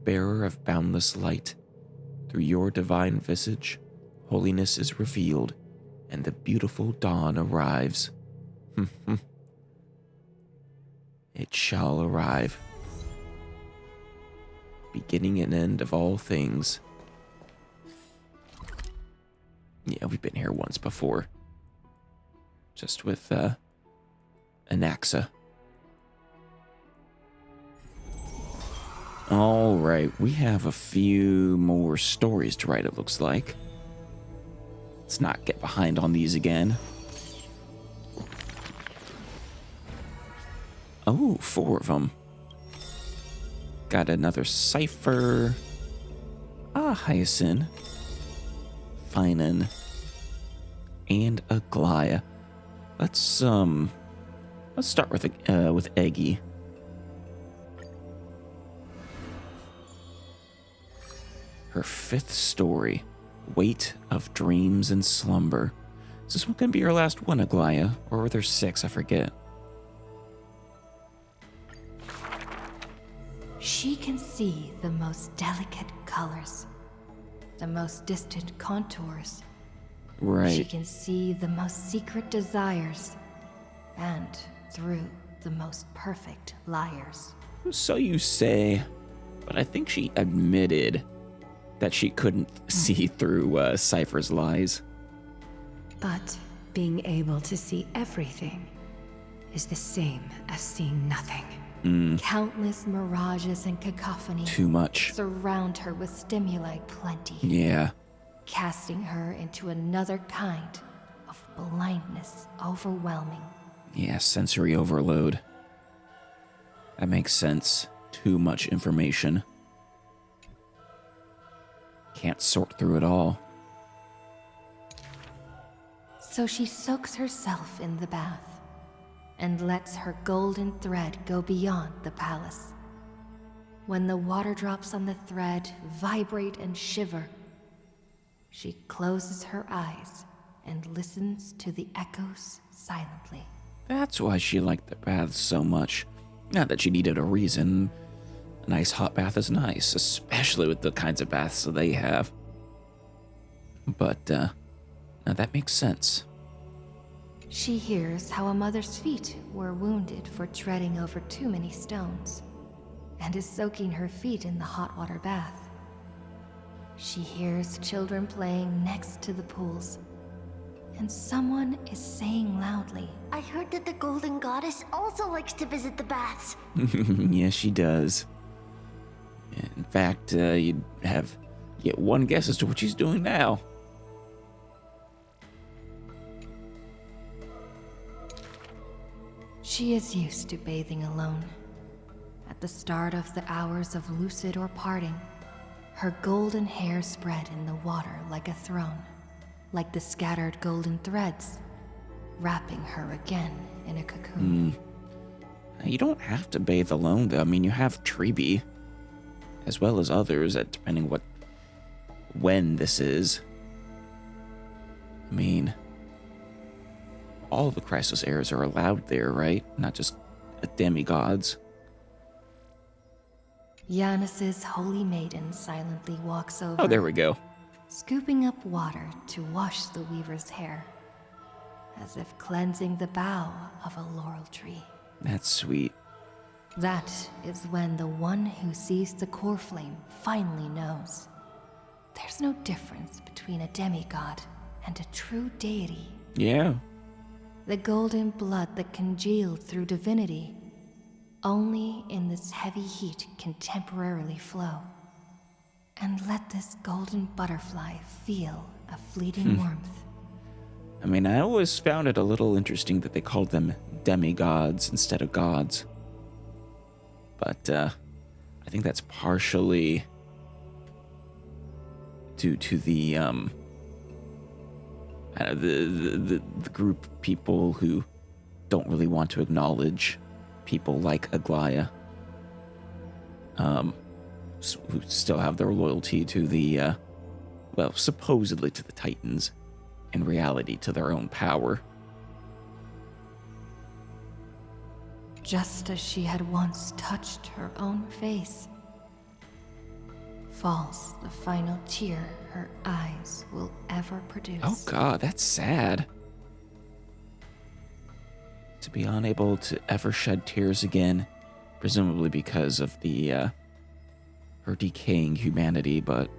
bearer of boundless light. Through your divine visage, holiness is revealed, and the beautiful dawn arrives. It shall arrive. Beginning and end of all things. Yeah, we've been here once before. Just with, Anaxa. Alright, we have a few more stories to write, it looks like. Let's not get behind on these again. Oh, 4 of them. Got another cipher. Hyacinth. Finan. And Aglaia. Let's start with Eggy. Her 5th story, Weight of Dreams and Slumber. Is this one gonna be her last one, Aglaia? Or were there 6? I forget. She can see the most delicate colors, the most distant contours. Right. She can see the most secret desires, and through the most perfect liars. So you say, but I think she admitted that she couldn't see through Cypher's lies. But being able to see everything is the same as seeing nothing. Countless mirages and cacophony Too much. surround her with stimuli plenty. Yeah. Casting her into another kind of blindness overwhelming. Yeah, sensory overload. That makes sense. Too much information. Can't sort through it all. So she soaks herself in the bath and lets her golden thread go beyond the palace. When the water drops on the thread vibrate and shiver, she closes her eyes and listens to the echoes silently. That's why she liked the baths so much. Not that she needed a reason. A nice hot bath is nice, especially with the kinds of baths that they have. But, now that makes sense. She hears how a mother's feet were wounded for treading over too many stones, and is soaking her feet in the hot water bath. She hears children playing next to the pools, and someone is saying loudly, I heard that the Golden Goddess also likes to visit the baths. Yes, she does. In fact, you'd get one guess as to what she's doing now. She is used to bathing alone. At the start of the hours of lucid or parting, her golden hair spread in the water like a throne, like the scattered golden threads, wrapping her again in a cocoon. You don't have to bathe alone, though. I mean, you have Treeby, as well as others, depending when this is. I mean, all the Chrysos heirs are allowed there, right? Not just demigods. Yanis's holy maiden silently walks over. Oh, there we go. Scooping up water to wash the weaver's hair, as if cleansing the bough of a laurel tree. That's sweet. That is when the one who sees the core flame finally knows. There's no difference between a demigod and a true deity. Yeah. The golden blood that congealed through divinity, only in this heavy heat can temporarily flow. And let this golden butterfly feel a fleeting warmth. I mean, I always found it a little interesting that they called them demigods instead of gods. But I think that's partially due to the group of people who don't really want to acknowledge people like Aglaya, who still have their loyalty to the, supposedly to the Titans, in reality to their own power. Just as she had once touched her own face, falls the final tear her eyes will ever produce. Oh god, that's sad. To be unable to ever shed tears again, presumably because of the, her decaying humanity, but...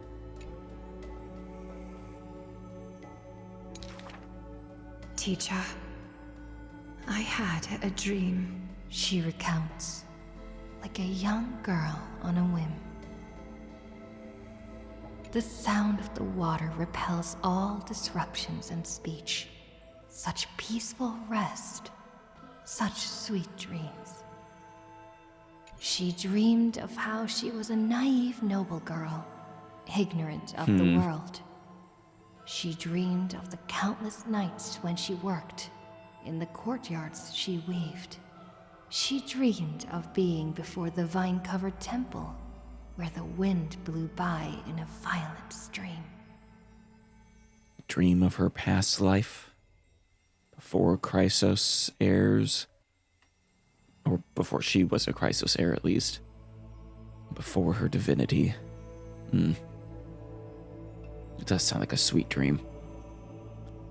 Teacher, I had a dream, she recounts, like a young girl on a whim. The sound of the water repels all disruptions in speech. Such peaceful rest, such sweet dreams. She dreamed of how she was a naive noble girl, ignorant of the world. She dreamed of the countless nights when she worked, in the courtyards she weaved. She dreamed of being before the vine-covered temple, where the wind blew by in a violent stream. Dream of her past life, before Chrysos heirs, or before she was a Chrysos heir at least, before her divinity. It does sound like a sweet dream.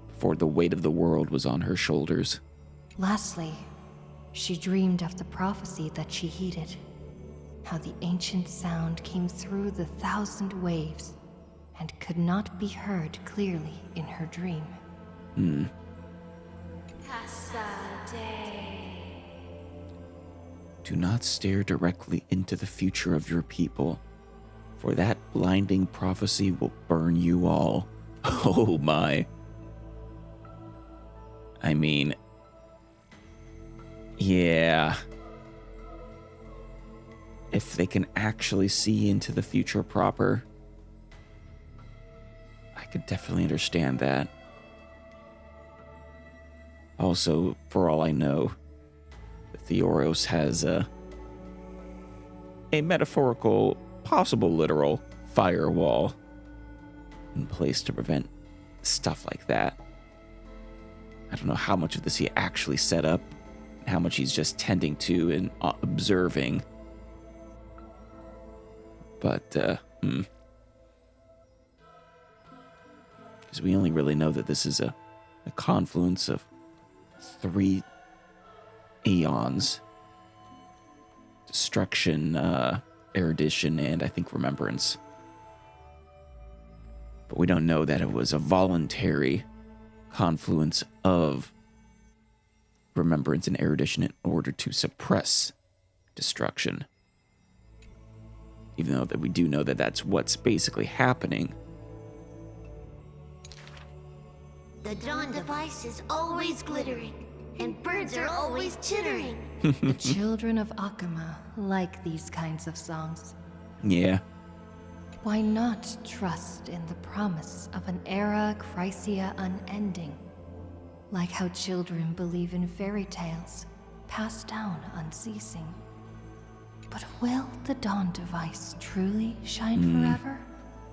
Before the weight of the world was on her shoulders. Lastly, she dreamed of the prophecy that she heeded. How the ancient sound came through the 1,000 waves and could not be heard clearly in her dream. Do not stare directly into the future of your people, for that blinding prophecy will burn you all. Oh my. I mean, yeah. If they can actually see into the future proper, I could definitely understand that. Also, for all I know, Theoros has a metaphorical, possible literal firewall in place to prevent stuff like that. I don't know how much of this he actually set up, how much he's just tending to and observing. But, because we only really know that this is a confluence of 3 eons. Destruction, erudition, and I think remembrance. But we don't know that it was a voluntary confluence of remembrance and erudition in order to suppress destruction. Even though that we do know that that's what's basically happening. The dawn device is always glittering, and birds are always chittering. The children of Akama like these kinds of songs. Yeah. Why not trust in the promise of an era Chrysia unending? Like how children believe in fairy tales, passed down unceasing. But will the Dawn device truly shine forever?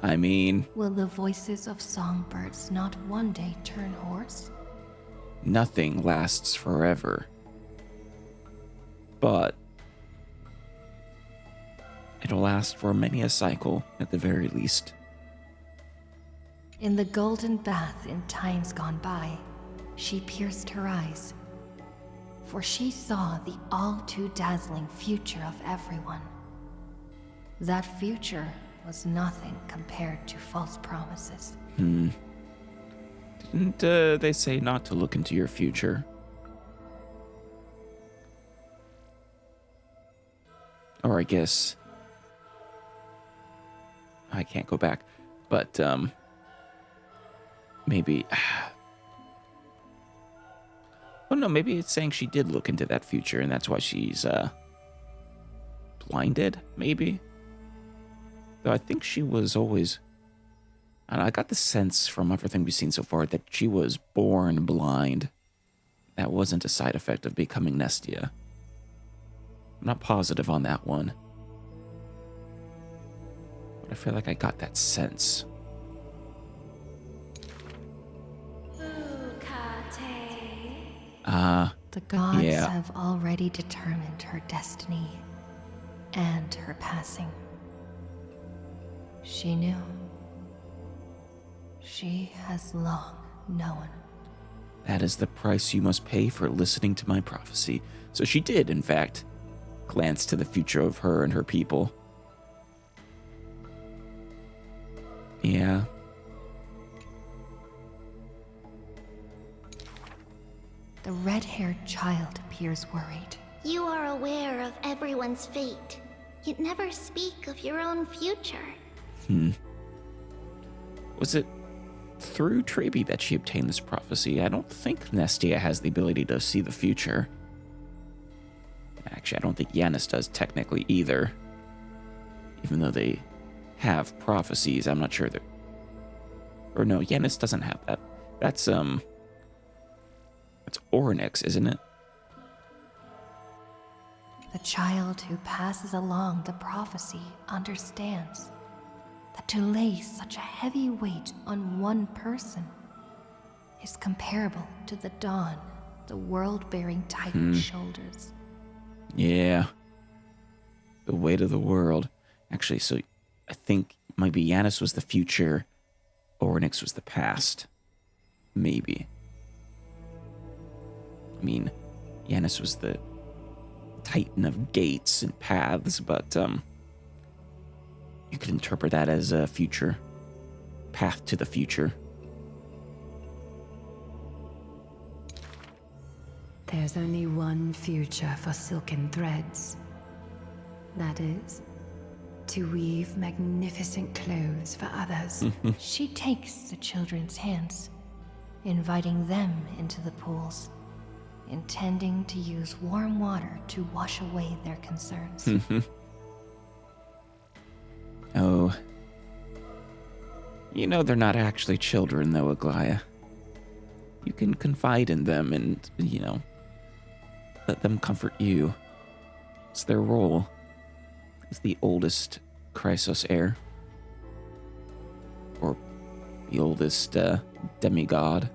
I mean, Will the voices of songbirds not one day turn hoarse? nothing lasts forever. But it'll last for many a cycle, at the very least. In the golden bath in times gone by, she pierced her eyes, for she saw the all-too-dazzling future of everyone. That future was nothing compared to false promises. Didn't they say not to look into your future? Or I guess I can't go back, but maybe. Oh no, maybe it's saying she did look into that future, and that's why she's blinded. Maybe. Though I think she was always. I got the sense from everything we've seen so far that she was born blind. That wasn't a side effect of becoming Nestia. I'm not positive on that one. But I feel like I got that sense. The gods yeah. have already determined her destiny and her passing. She knew. She has long known. That is the price you must pay for listening to my prophecy. So she did, in fact, glance to the future of her and her people. Yeah. The red-haired child appears worried. You are aware of everyone's fate, yet never speak of your own future. Was it through Trebi that she obtained this prophecy? I don't think Nestia has the ability to see the future. Actually, I don't think Yanis does technically either. Even though they have prophecies, I'm not sure that... Or no, Yanis doesn't have that. That's Orynyx, isn't it? The child who passes along the prophecy understands that to lay such a heavy weight on one person is comparable to the dawn the world-bearing Titan's shoulders. Yeah. The weight of the world. Actually, so I think maybe Yanis was the future, Orynyx was the past. Maybe. I mean, Yanis was the Titan of gates and paths, but you could interpret that as a future. Path to the future. There's only one future for silken threads. That is, to weave magnificent clothes for others. She takes the children's hands, inviting them into the pools, intending to use warm water to wash away their concerns. Oh. You know they're not actually children, though, Aglaya. You can confide in them and, let them comfort you. It's their role as the oldest Chrysos heir. Or the oldest demigod.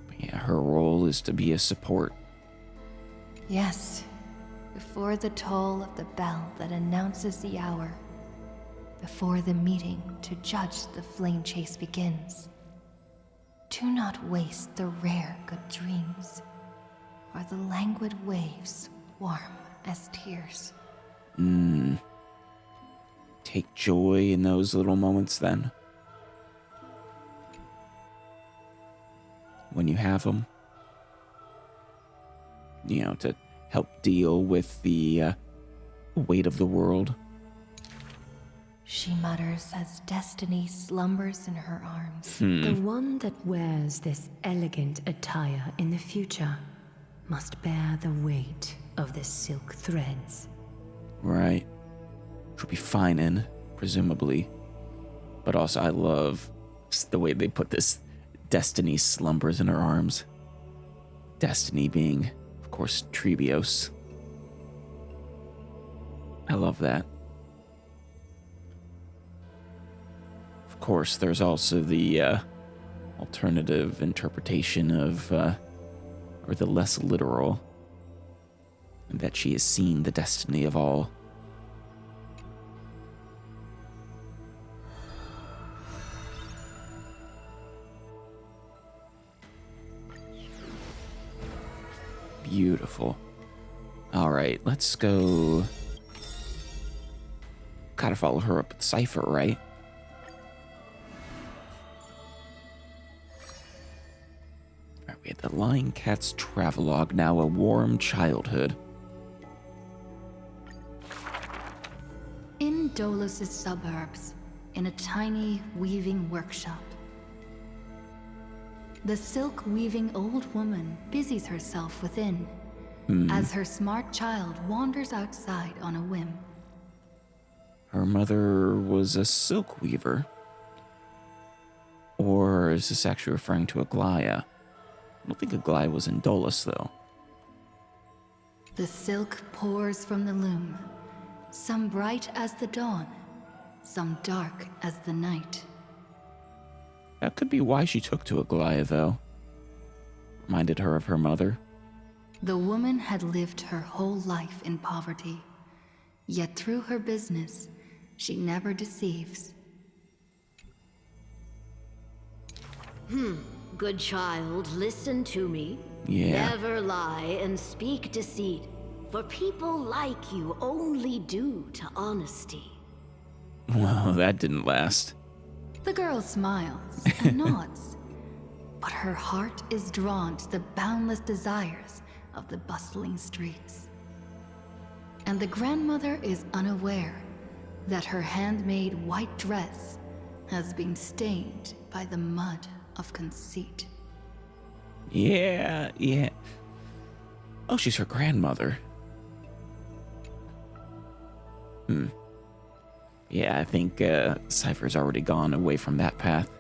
But yeah, her role is to be a support. Yes, before the toll of the bell that announces the hour, before the meeting to judge the flame chase begins, do not waste the rare good dreams, or the languid waves warm as tears. Take joy in those little moments then. When you have them. To help deal with the weight of the world. She mutters as destiny slumbers in her arms. The one that wears this elegant attire in the future must bear the weight of the silk threads. Right. She'll be fine in, presumably. But also I love Just the way they put this, Destiny slumbers in her arms. Destiny being, of course, Trebios. I love that. Of course, there's also the alternative interpretation of, or the less literal, that she has seen the destiny of all. Beautiful. All right, let's go. Gotta follow her up at Cypher, right? All right, we had the Lion Cat's travelogue, now a warm childhood. In Dolos' suburbs, in a tiny weaving workshop, the silk-weaving old woman busies herself within, as her smart child wanders outside on a whim. Her mother was a silk weaver. Or is this actually referring to Aglaya? I don't think Aglaya was in Dolos, though. The silk pours from the loom, some bright as the dawn, some dark as the night. That could be why she took to Aglaya, though. Reminded her of her mother. The woman had lived her whole life in poverty, yet through her business, she never deceives. Good child, listen to me. Yeah. Never lie and speak deceit, for people like you only do to honesty. Well, that didn't last. The girl smiles and nods, but her heart is drawn to the boundless desires of the bustling streets. And the grandmother is unaware that her handmade white dress has been stained by the mud of conceit. Yeah. Oh, she's her grandmother. Yeah, I think Cypher's already gone away from that path.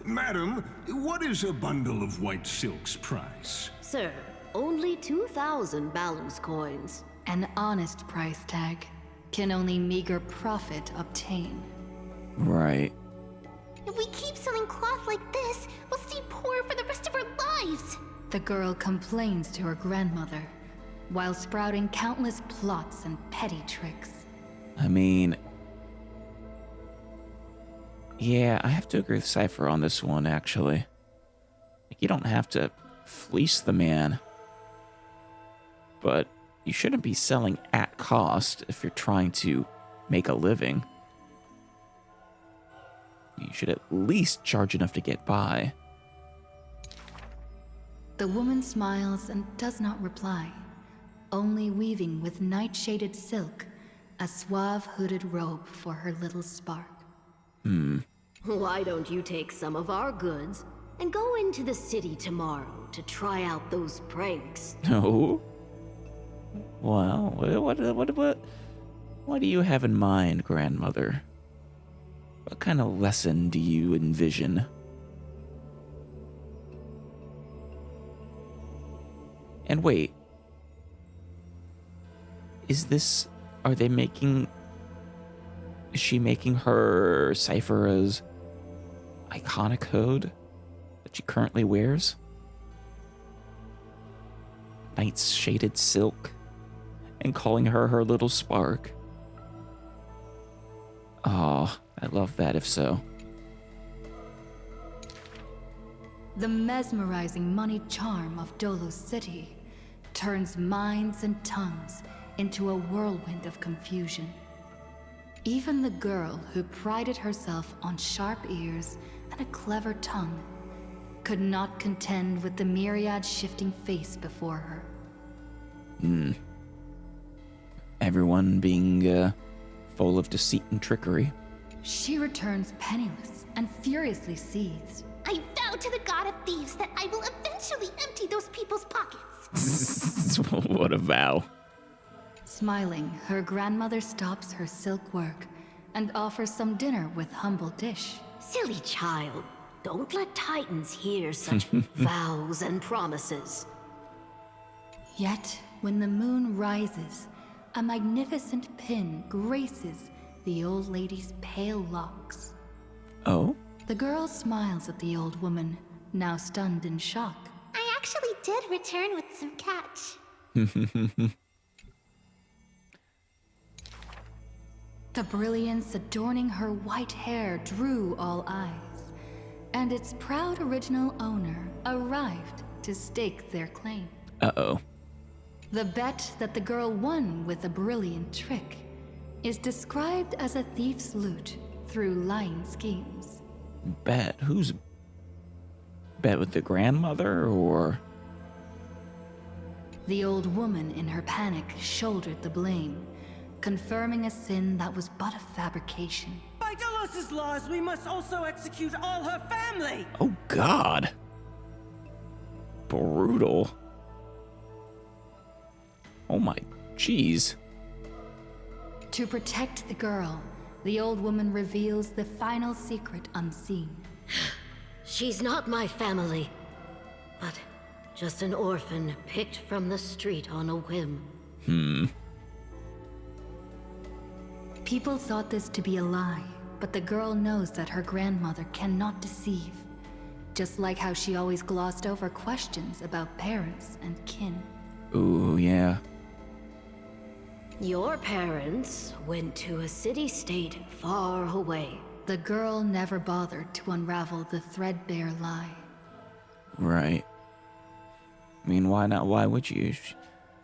Madam, what is a bundle of white silk's price? Sir, only 2,000 Balance coins. An honest price tag can only meager profit obtain. Right. If we keep selling cloth like this, we'll stay poor for the rest of our lives. The girl complains to her grandmother, while sprouting countless plots and petty tricks. I mean, yeah, I have to agree with Cypher on this one, actually. Like, you don't have to fleece the man, but you shouldn't be selling at cost if you're trying to make a living. You should at least charge enough to get by. The woman smiles and does not reply, only weaving with night-shaded silk a suave hooded robe for her little spark. Why don't you take some of our goods and go into the city tomorrow to try out those pranks? No. Well, what do you have in mind, grandmother? What kind of lesson do you envision? And wait. Is she making her Cypher's iconic hood that she currently wears? Night's shaded silk, and calling her her little spark. Oh, I love that if so. The mesmerizing money charm of Dolos City turns minds and tongues into a whirlwind of confusion. Even the girl who prided herself on sharp ears and a clever tongue could not contend with the myriad shifting face before her. Everyone being full of deceit and trickery. She returns penniless and furiously seethes. I vow to the god of thieves that I will eventually empty those people's pockets. What a vow. Smiling, her grandmother stops her silk work and offers some dinner with humble dish. Silly child. Don't let Titans hear such vows and promises. Yet, when the moon rises, a magnificent pin graces the old lady's pale locks. Oh? The girl smiles at the old woman, now stunned in shock. I actually did return with some catch. The brilliance adorning her white hair drew all eyes, and its proud original owner arrived to stake their claim. Uh-oh. The bet that the girl won with a brilliant trick is described as a thief's loot through lying schemes. Bet? Who's... Bet with the grandmother, or... The old woman in her panic shouldered the blame, confirming a sin that was but a fabrication. By Delos' laws, we must also execute all her family! Oh, God. Brutal. Oh my, jeez. To protect the girl, the old woman reveals the final secret unseen. She's not my family, but just an orphan picked from the street on a whim. People thought this to be a lie, but the girl knows that her grandmother cannot deceive. Just like how she always glossed over questions about parents and kin. Ooh, yeah. Your parents went to a city-state far away. The girl never bothered to unravel the threadbare lie. Right. I mean, why not? Why would you?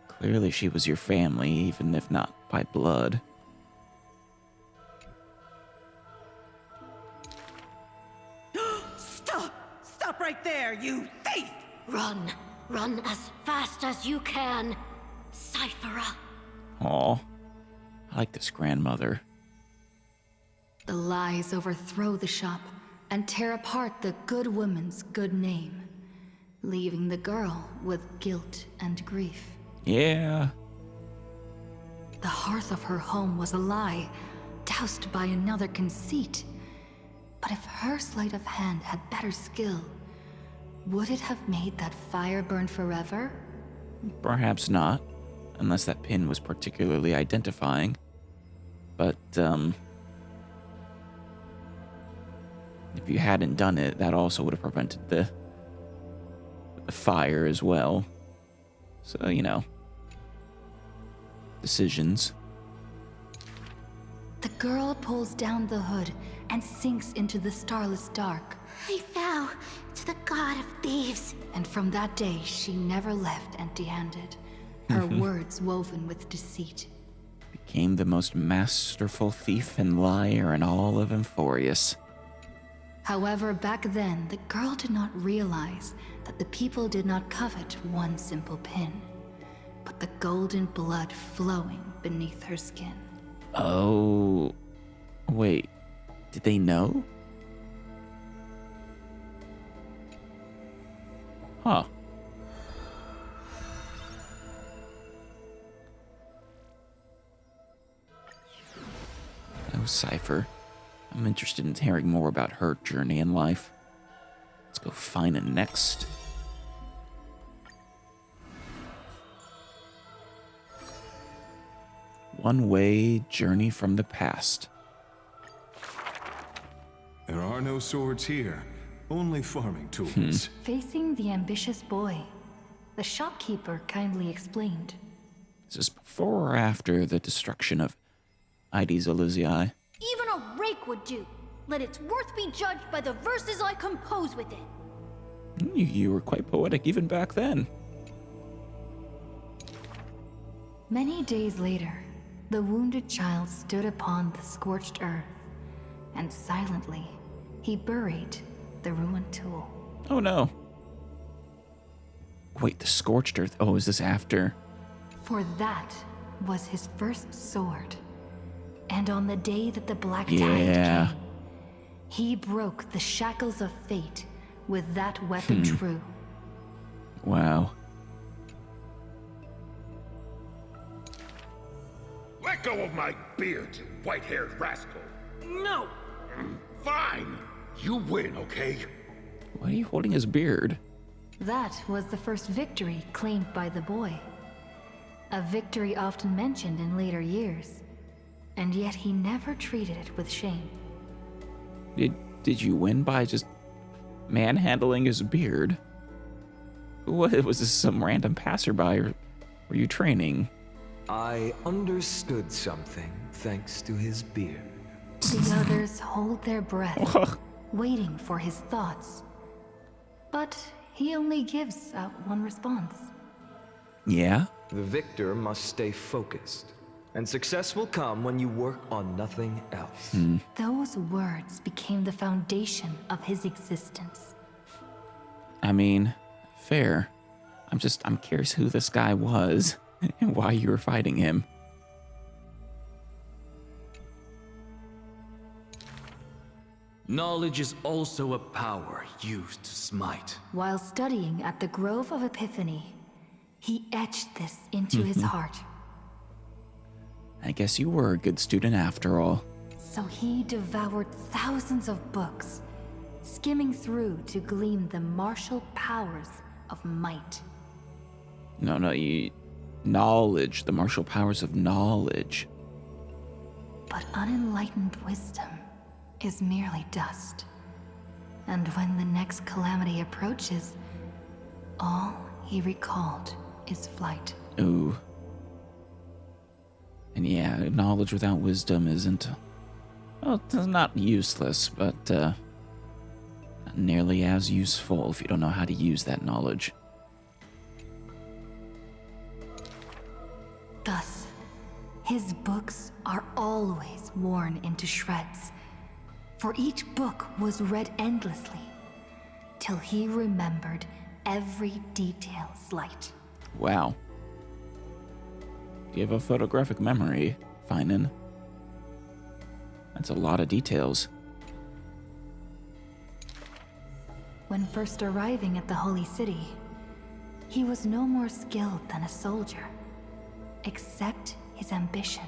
Clearly she was your family, even if not by blood. Stop! Stop right there, you thief! Run! Run as fast as you can! Cyphera! Aw. I like this grandmother. The lies overthrow the shop and tear apart the good woman's good name, leaving the girl with guilt and grief. Yeah. The hearth of her home was a lie, doused by another conceit. But if her sleight of hand had better skill, would it have made that fire burn forever? Perhaps not, unless that pin was particularly identifying. But, if you hadn't done it, that also would have prevented the fire as well. So, you know. Decisions. The girl pulls down the hood and sinks into the starless dark. I vow to the god of thieves. And from that day, she never left empty-handed, her words woven with deceit. Became the most masterful thief and liar in all of Emphorius. However, back then, the girl did not realize that the people did not covet one simple pin, but the golden blood flowing beneath her skin. Oh, wait, did they know? Huh. Oh, Cypher. I'm interested in hearing more about her journey in life. Let's go find it next. One-way journey from the past. There are no swords here, only farming tools. Facing the ambitious boy, the shopkeeper kindly explained. Is this before or after the destruction of Ides Elysiae? Even a rake would do. Let its worth be judged by the verses I compose with it. You were quite poetic even back then. Many days later, the wounded child stood upon the scorched earth, and silently, he buried the ruined tool. Oh no. Wait, the scorched earth? Oh, is this after? For that was his first sword. And on the day that the Black Tide came, he broke the shackles of fate with that weapon true. Wow. Let go of my beard, you white-haired rascal! No! Fine. You win, okay? Why are you holding his beard? That was the first victory claimed by the boy. A victory often mentioned in later years. And yet he never treated it with shame. Did you win by just manhandling his beard? What, was this some random passerby, or were you training? I understood something thanks to his beard. The others hold their breath, waiting for his thoughts. But he only gives out one response. Yeah? The victor must stay focused, and success will come when you work on nothing else. Those words became the foundation of his existence. I mean, fair. I'm curious who this guy was and why you were fighting him. Knowledge is also a power used to smite. While studying at the Grove of Epiphany, he etched this into his heart. I guess you were a good student after all. So he devoured thousands of books, skimming through to glean the martial powers of might. No, knowledge, the martial powers of knowledge. But unenlightened wisdom is merely dust. And when the next calamity approaches, all he recalled is flight. Ooh. And yeah, knowledge without wisdom isn't... Well, it's not useless, but not nearly as useful if you don't know how to use that knowledge. Thus, his books are always worn into shreds, for each book was read endlessly, till he remembered every detail slight. Wow. You have a photographic memory, Finan. That's a lot of details. When first arriving at the Holy City, he was no more skilled than a soldier, except his ambition.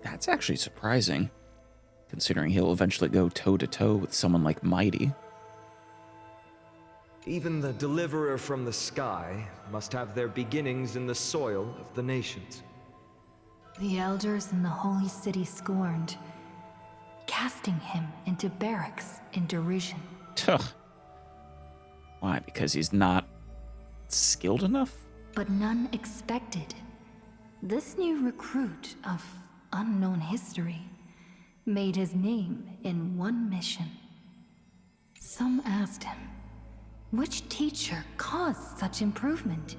That's actually surprising, considering he'll eventually go toe-to-toe with someone like Mighty. Even the deliverer from the sky must have their beginnings in the soil of the nations. The elders in the Holy City scorned, casting him into barracks in derision. Tuh. Why? Because he's not skilled enough? But none expected. This new recruit of unknown history made his name in one mission. Some asked him, which teacher caused such improvement?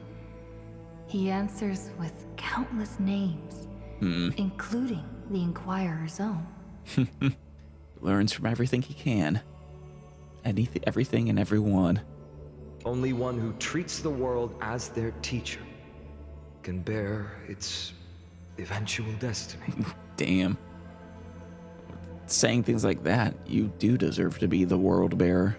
He answers with countless names, including the Inquirer's own. Learns from everything he can. Everything and everyone. Only one who treats the world as their teacher can bear its eventual destiny. Damn. Saying things like that, you do deserve to be the world bearer.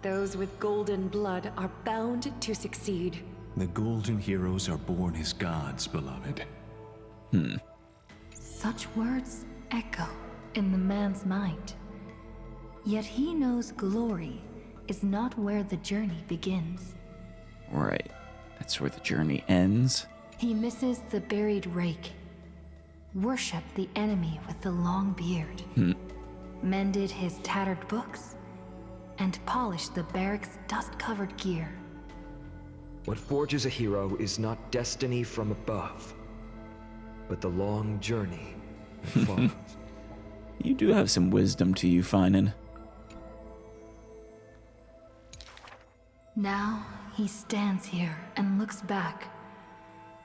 Those with golden blood are bound to succeed. The golden heroes are born as gods, beloved. Such words echo in the man's mind. Yet he knows glory is not where the journey begins. Right. That's where the journey ends. He misses the buried rake, worshipped the enemy with the long beard, mended his tattered books, and polished the barracks' dust-covered gear. What forges a hero is not destiny from above, but the long journey that follows. You do have some wisdom to you, Finan. Now he stands here and looks back,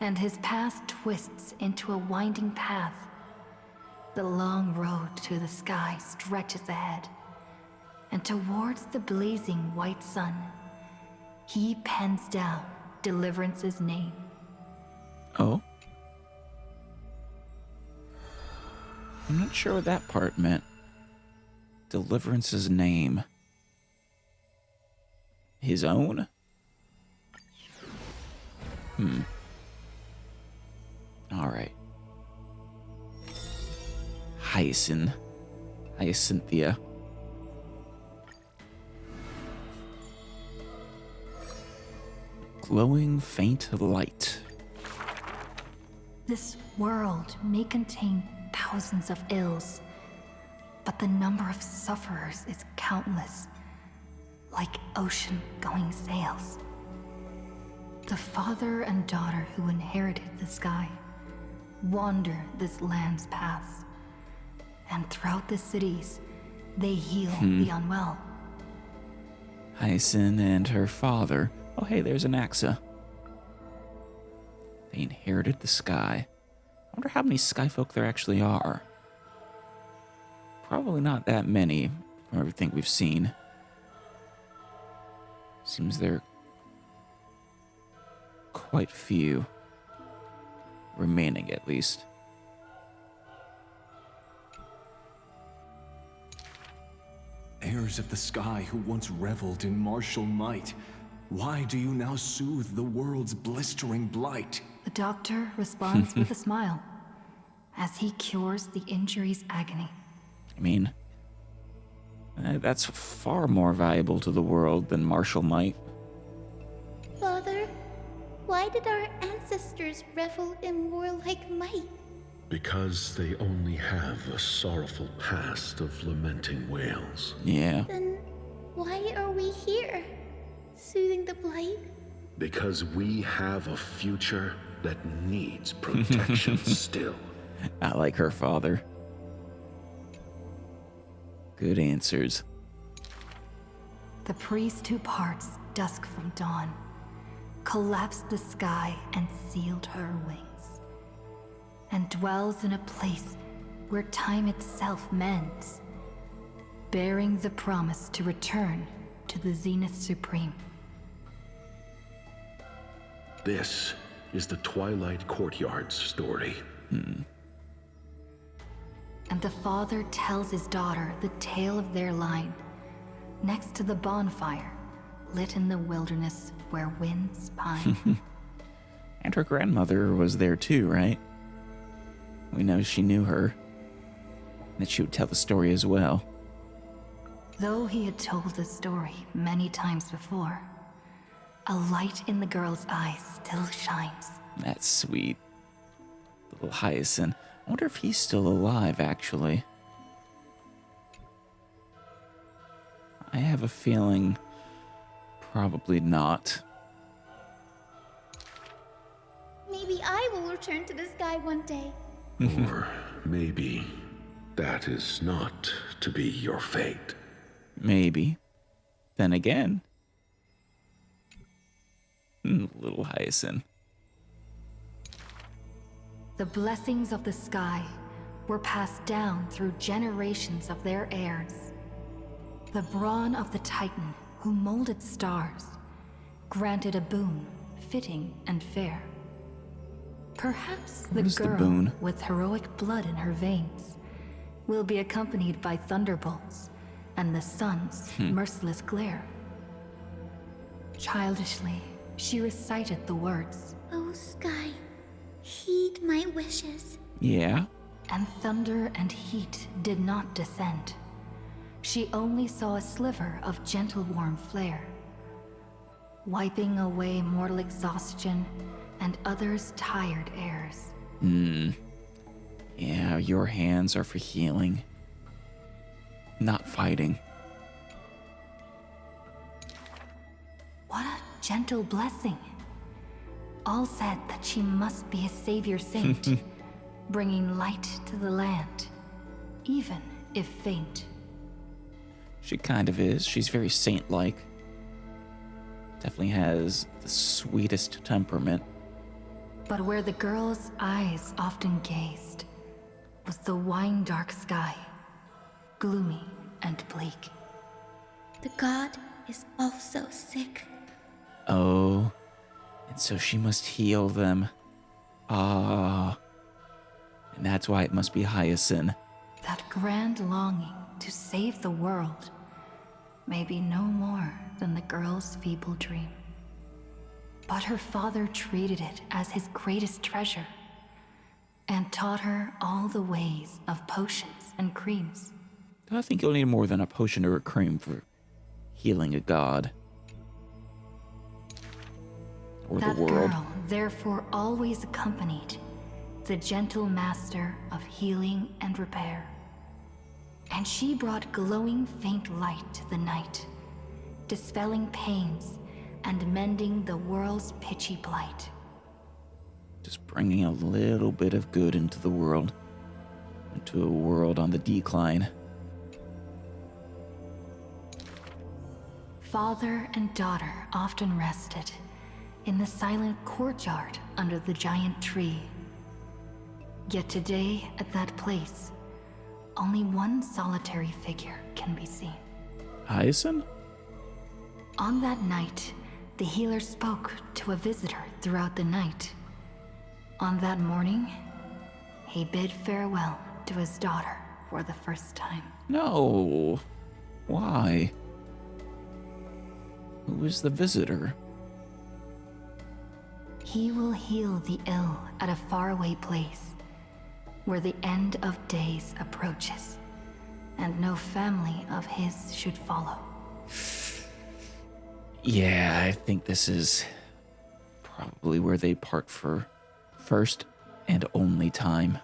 and his past twists into a winding path. The long road to the sky stretches ahead, and towards the blazing white sun, he pens down Deliverance's name. Oh? I'm not sure what that part meant. Deliverance's name. His own? Alright. Hyacinthia. Glowing faint light. This world may contain thousands of ills, but the number of sufferers is countless, like ocean-going sails. The father and daughter who inherited the sky wander this land's paths, and throughout the cities, they heal the unwell. Hyacinth and her father. Oh, hey, there's an Axa. They inherited the sky. I wonder how many skyfolk there actually are. Probably not that many from everything we've seen. Seems there quite few remaining, at least. Heirs of the sky who once reveled in martial might, why do you now soothe the world's blistering blight? The doctor responds with a smile as he cures the injury's agony. I mean, that's far more valuable to the world than martial might. Father, why did our ancestors revel in warlike might? Because they only have a sorrowful past of lamenting wails. Yeah. Then why are we here, soothing the blight? Because we have a future that needs protection still. I like her father. Good answers. The priest who parts dusk from dawn, collapsed the sky and sealed her wings, and dwells in a place where time itself mends, bearing the promise to return to the Zenith Supreme. This is the Twilight Courtyard's story. And the father tells his daughter the tale of their line, next to the bonfire, lit in the wilderness where winds pine. And her grandmother was there too, right? We know she knew her, that she would tell the story as well. Though he had told the story many times before, a light in the girl's eyes still shines. That's sweet. Little Hyacinth. I wonder if he's still alive, actually. I have a feeling probably not. Maybe I will return to the sky one day. Or maybe that is not to be your fate. Maybe. Then again. Little Hyacinth. The blessings of the sky were passed down through generations of their heirs. The brawn of the Titan who molded stars granted a boon fitting and fair. Perhaps the girl with heroic blood in her veins will be accompanied by thunderbolts and the sun's merciless glare. Childishly, she recited the words, "Oh, sky, heed my wishes." Yeah. And thunder and heat did not descend. She only saw a sliver of gentle warm flare, wiping away mortal exhaustion and others' tired airs. Yeah, your hands are for healing, not fighting. What a gentle blessing. All said that she must be a savior saint, bringing light to the land, even if faint. She kind of is. She's very saint-like. Definitely has the sweetest temperament. But where the girl's eyes often gazed was the wine-dark sky, gloomy and bleak. The god is also sick. Oh, and so she must heal them. Ah, and that's why it must be Hyacinth. That grand longing to save the world may be no more than the girl's feeble dream. But her father treated it as his greatest treasure, and taught her all the ways of potions and creams. I think you'll need more than a potion or a cream for healing a god. Or That the world. girl therefore always accompanied the gentle master of healing and repair. And she brought glowing faint light to the night, dispelling pains and mending the world's pitchy blight. Just bringing a little bit of good into the world. Into a world on the decline. Father and daughter often rested in the silent courtyard under the giant tree. Yet today, at that place, only one solitary figure can be seen. Hyacinth? On that night, the healer spoke to a visitor throughout the night. On that morning, he bid farewell to his daughter for the first time. No. Why? Who is the visitor? He will heal the ill at a faraway place, where the end of days approaches, and no family of his should follow. Yeah, I think this is probably where they part for first and only time.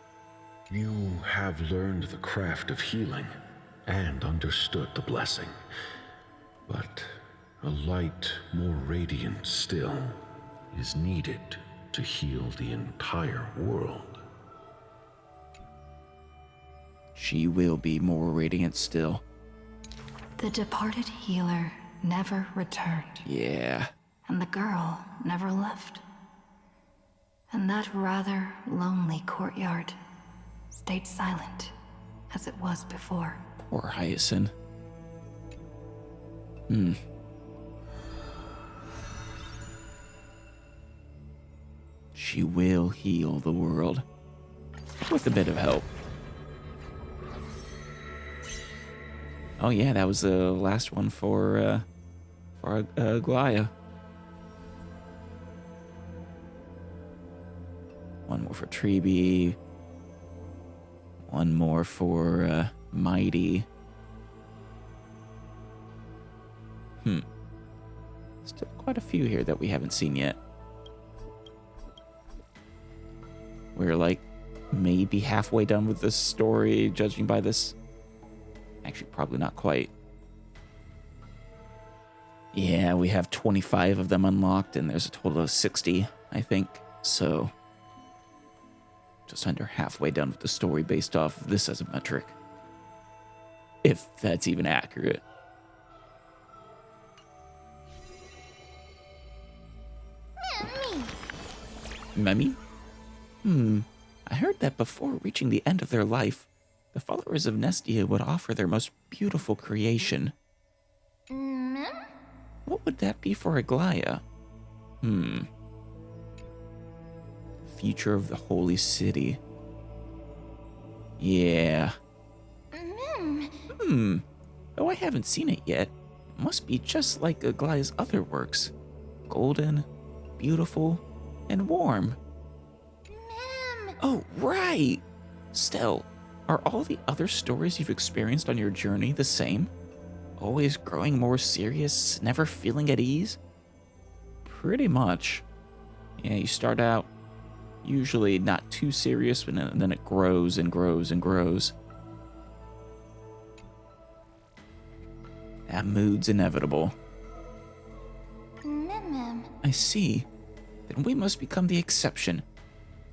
You have learned the craft of healing and understood the blessing. But a light more radiant still is needed to heal the entire world. She will be more radiant still. The departed healer never returned. Yeah. And the girl never left. And that rather lonely courtyard stayed silent as it was before. Poor Hyacinth. She will heal the world. With a bit of help. Oh yeah, that was the last one for Glaya. One more for Treeby. One more for Mighty. Still quite a few here that we haven't seen yet. We're like maybe halfway done with this story, judging by this. Actually, probably not quite. Yeah, we have 25 of them unlocked, and there's a total of 60, I think. So, just under halfway done with the story based off of this as a metric. If that's even accurate. Memmy? I heard that before reaching the end of their life, the followers of Nestia would offer their most beautiful creation. What would that be for Aglaya? Future of the Holy City. Yeah. Though I haven't seen it yet, it must be just like Aglaya's other works. Golden, beautiful, and warm. Oh, right! Still, are all the other stories you've experienced on your journey the same? Always growing more serious, never feeling at ease? Pretty much. Yeah, you start out usually not too serious, and then it grows and grows and grows. That mood's inevitable. I see. Then we must become the exception.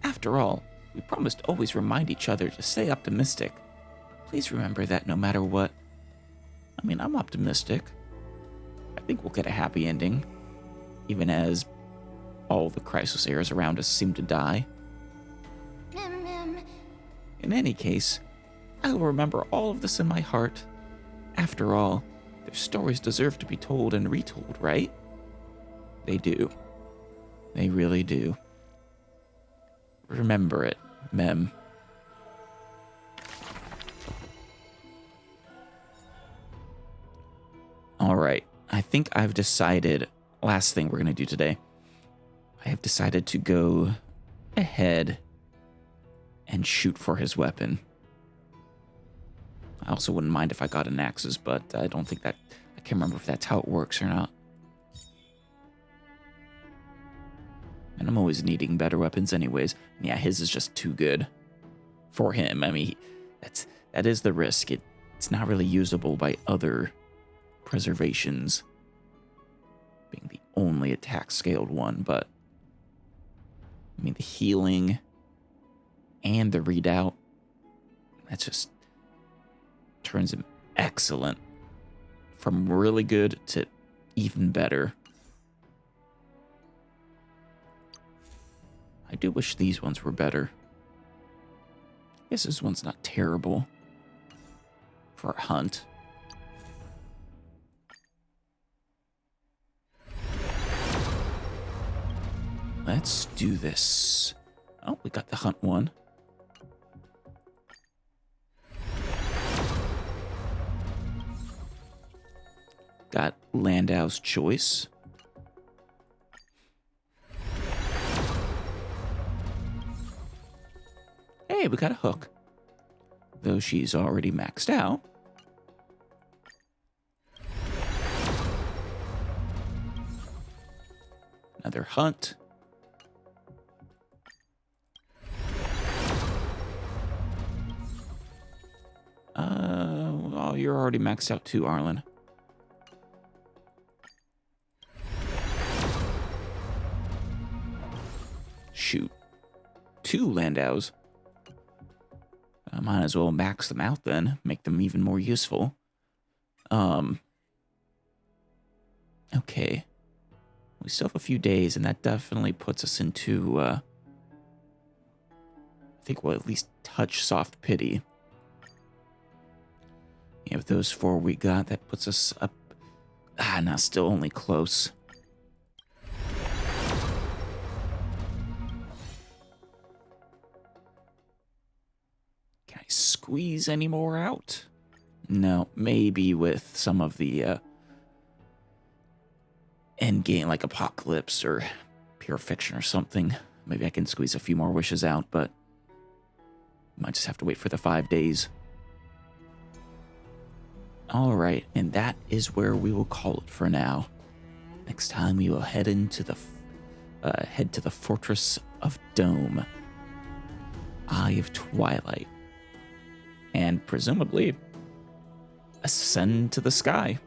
After all, we promised to always remind each other to stay optimistic. Please remember that no matter what. I mean, I'm optimistic. I think we'll get a happy ending, even as all the crisis heirs around us seem to die. In any case, I will remember all of this in my heart. After all, their stories deserve to be told and retold, right? They do. They really do. Remember it, Mem. Alright, I think I've decided, last thing we're going to do today, I have decided to go ahead and shoot for his weapon. I also wouldn't mind if I got an axes, but I don't think that... I can't remember if that's how it works or not. And I'm always needing better weapons anyways. And yeah, his is just too good for him. I mean, that is the risk. It's not really usable by other preservations, being the only attack scaled one, but I mean, the healing and the readout, that just turns him excellent. From really good to even better. I do wish these ones were better. I guess this one's not terrible for a hunt. Let's do this. Oh, we got the hunt one. Got Landau's choice. Hey, we got a hook. Though she's already maxed out. Another hunt. Oh, you're already maxed out too, Arlen. Shoot. 2 Landaus. I might as well max them out then, make them even more useful. Okay. We still have a few days, and that definitely puts us into, I think we'll at least touch soft pity. Yeah, with those 4 we got, that puts us up. No, still only close. Can I squeeze any more out? No, maybe with some of the end game, like Apocalypse or Pure Fiction or something. Maybe I can squeeze a few more wishes out, but might just have to wait for the 5 days. All right, and that is where we will call it for now. Next time we will head to the Fortress of Dome, Eye of Twilight, and presumably ascend to the sky.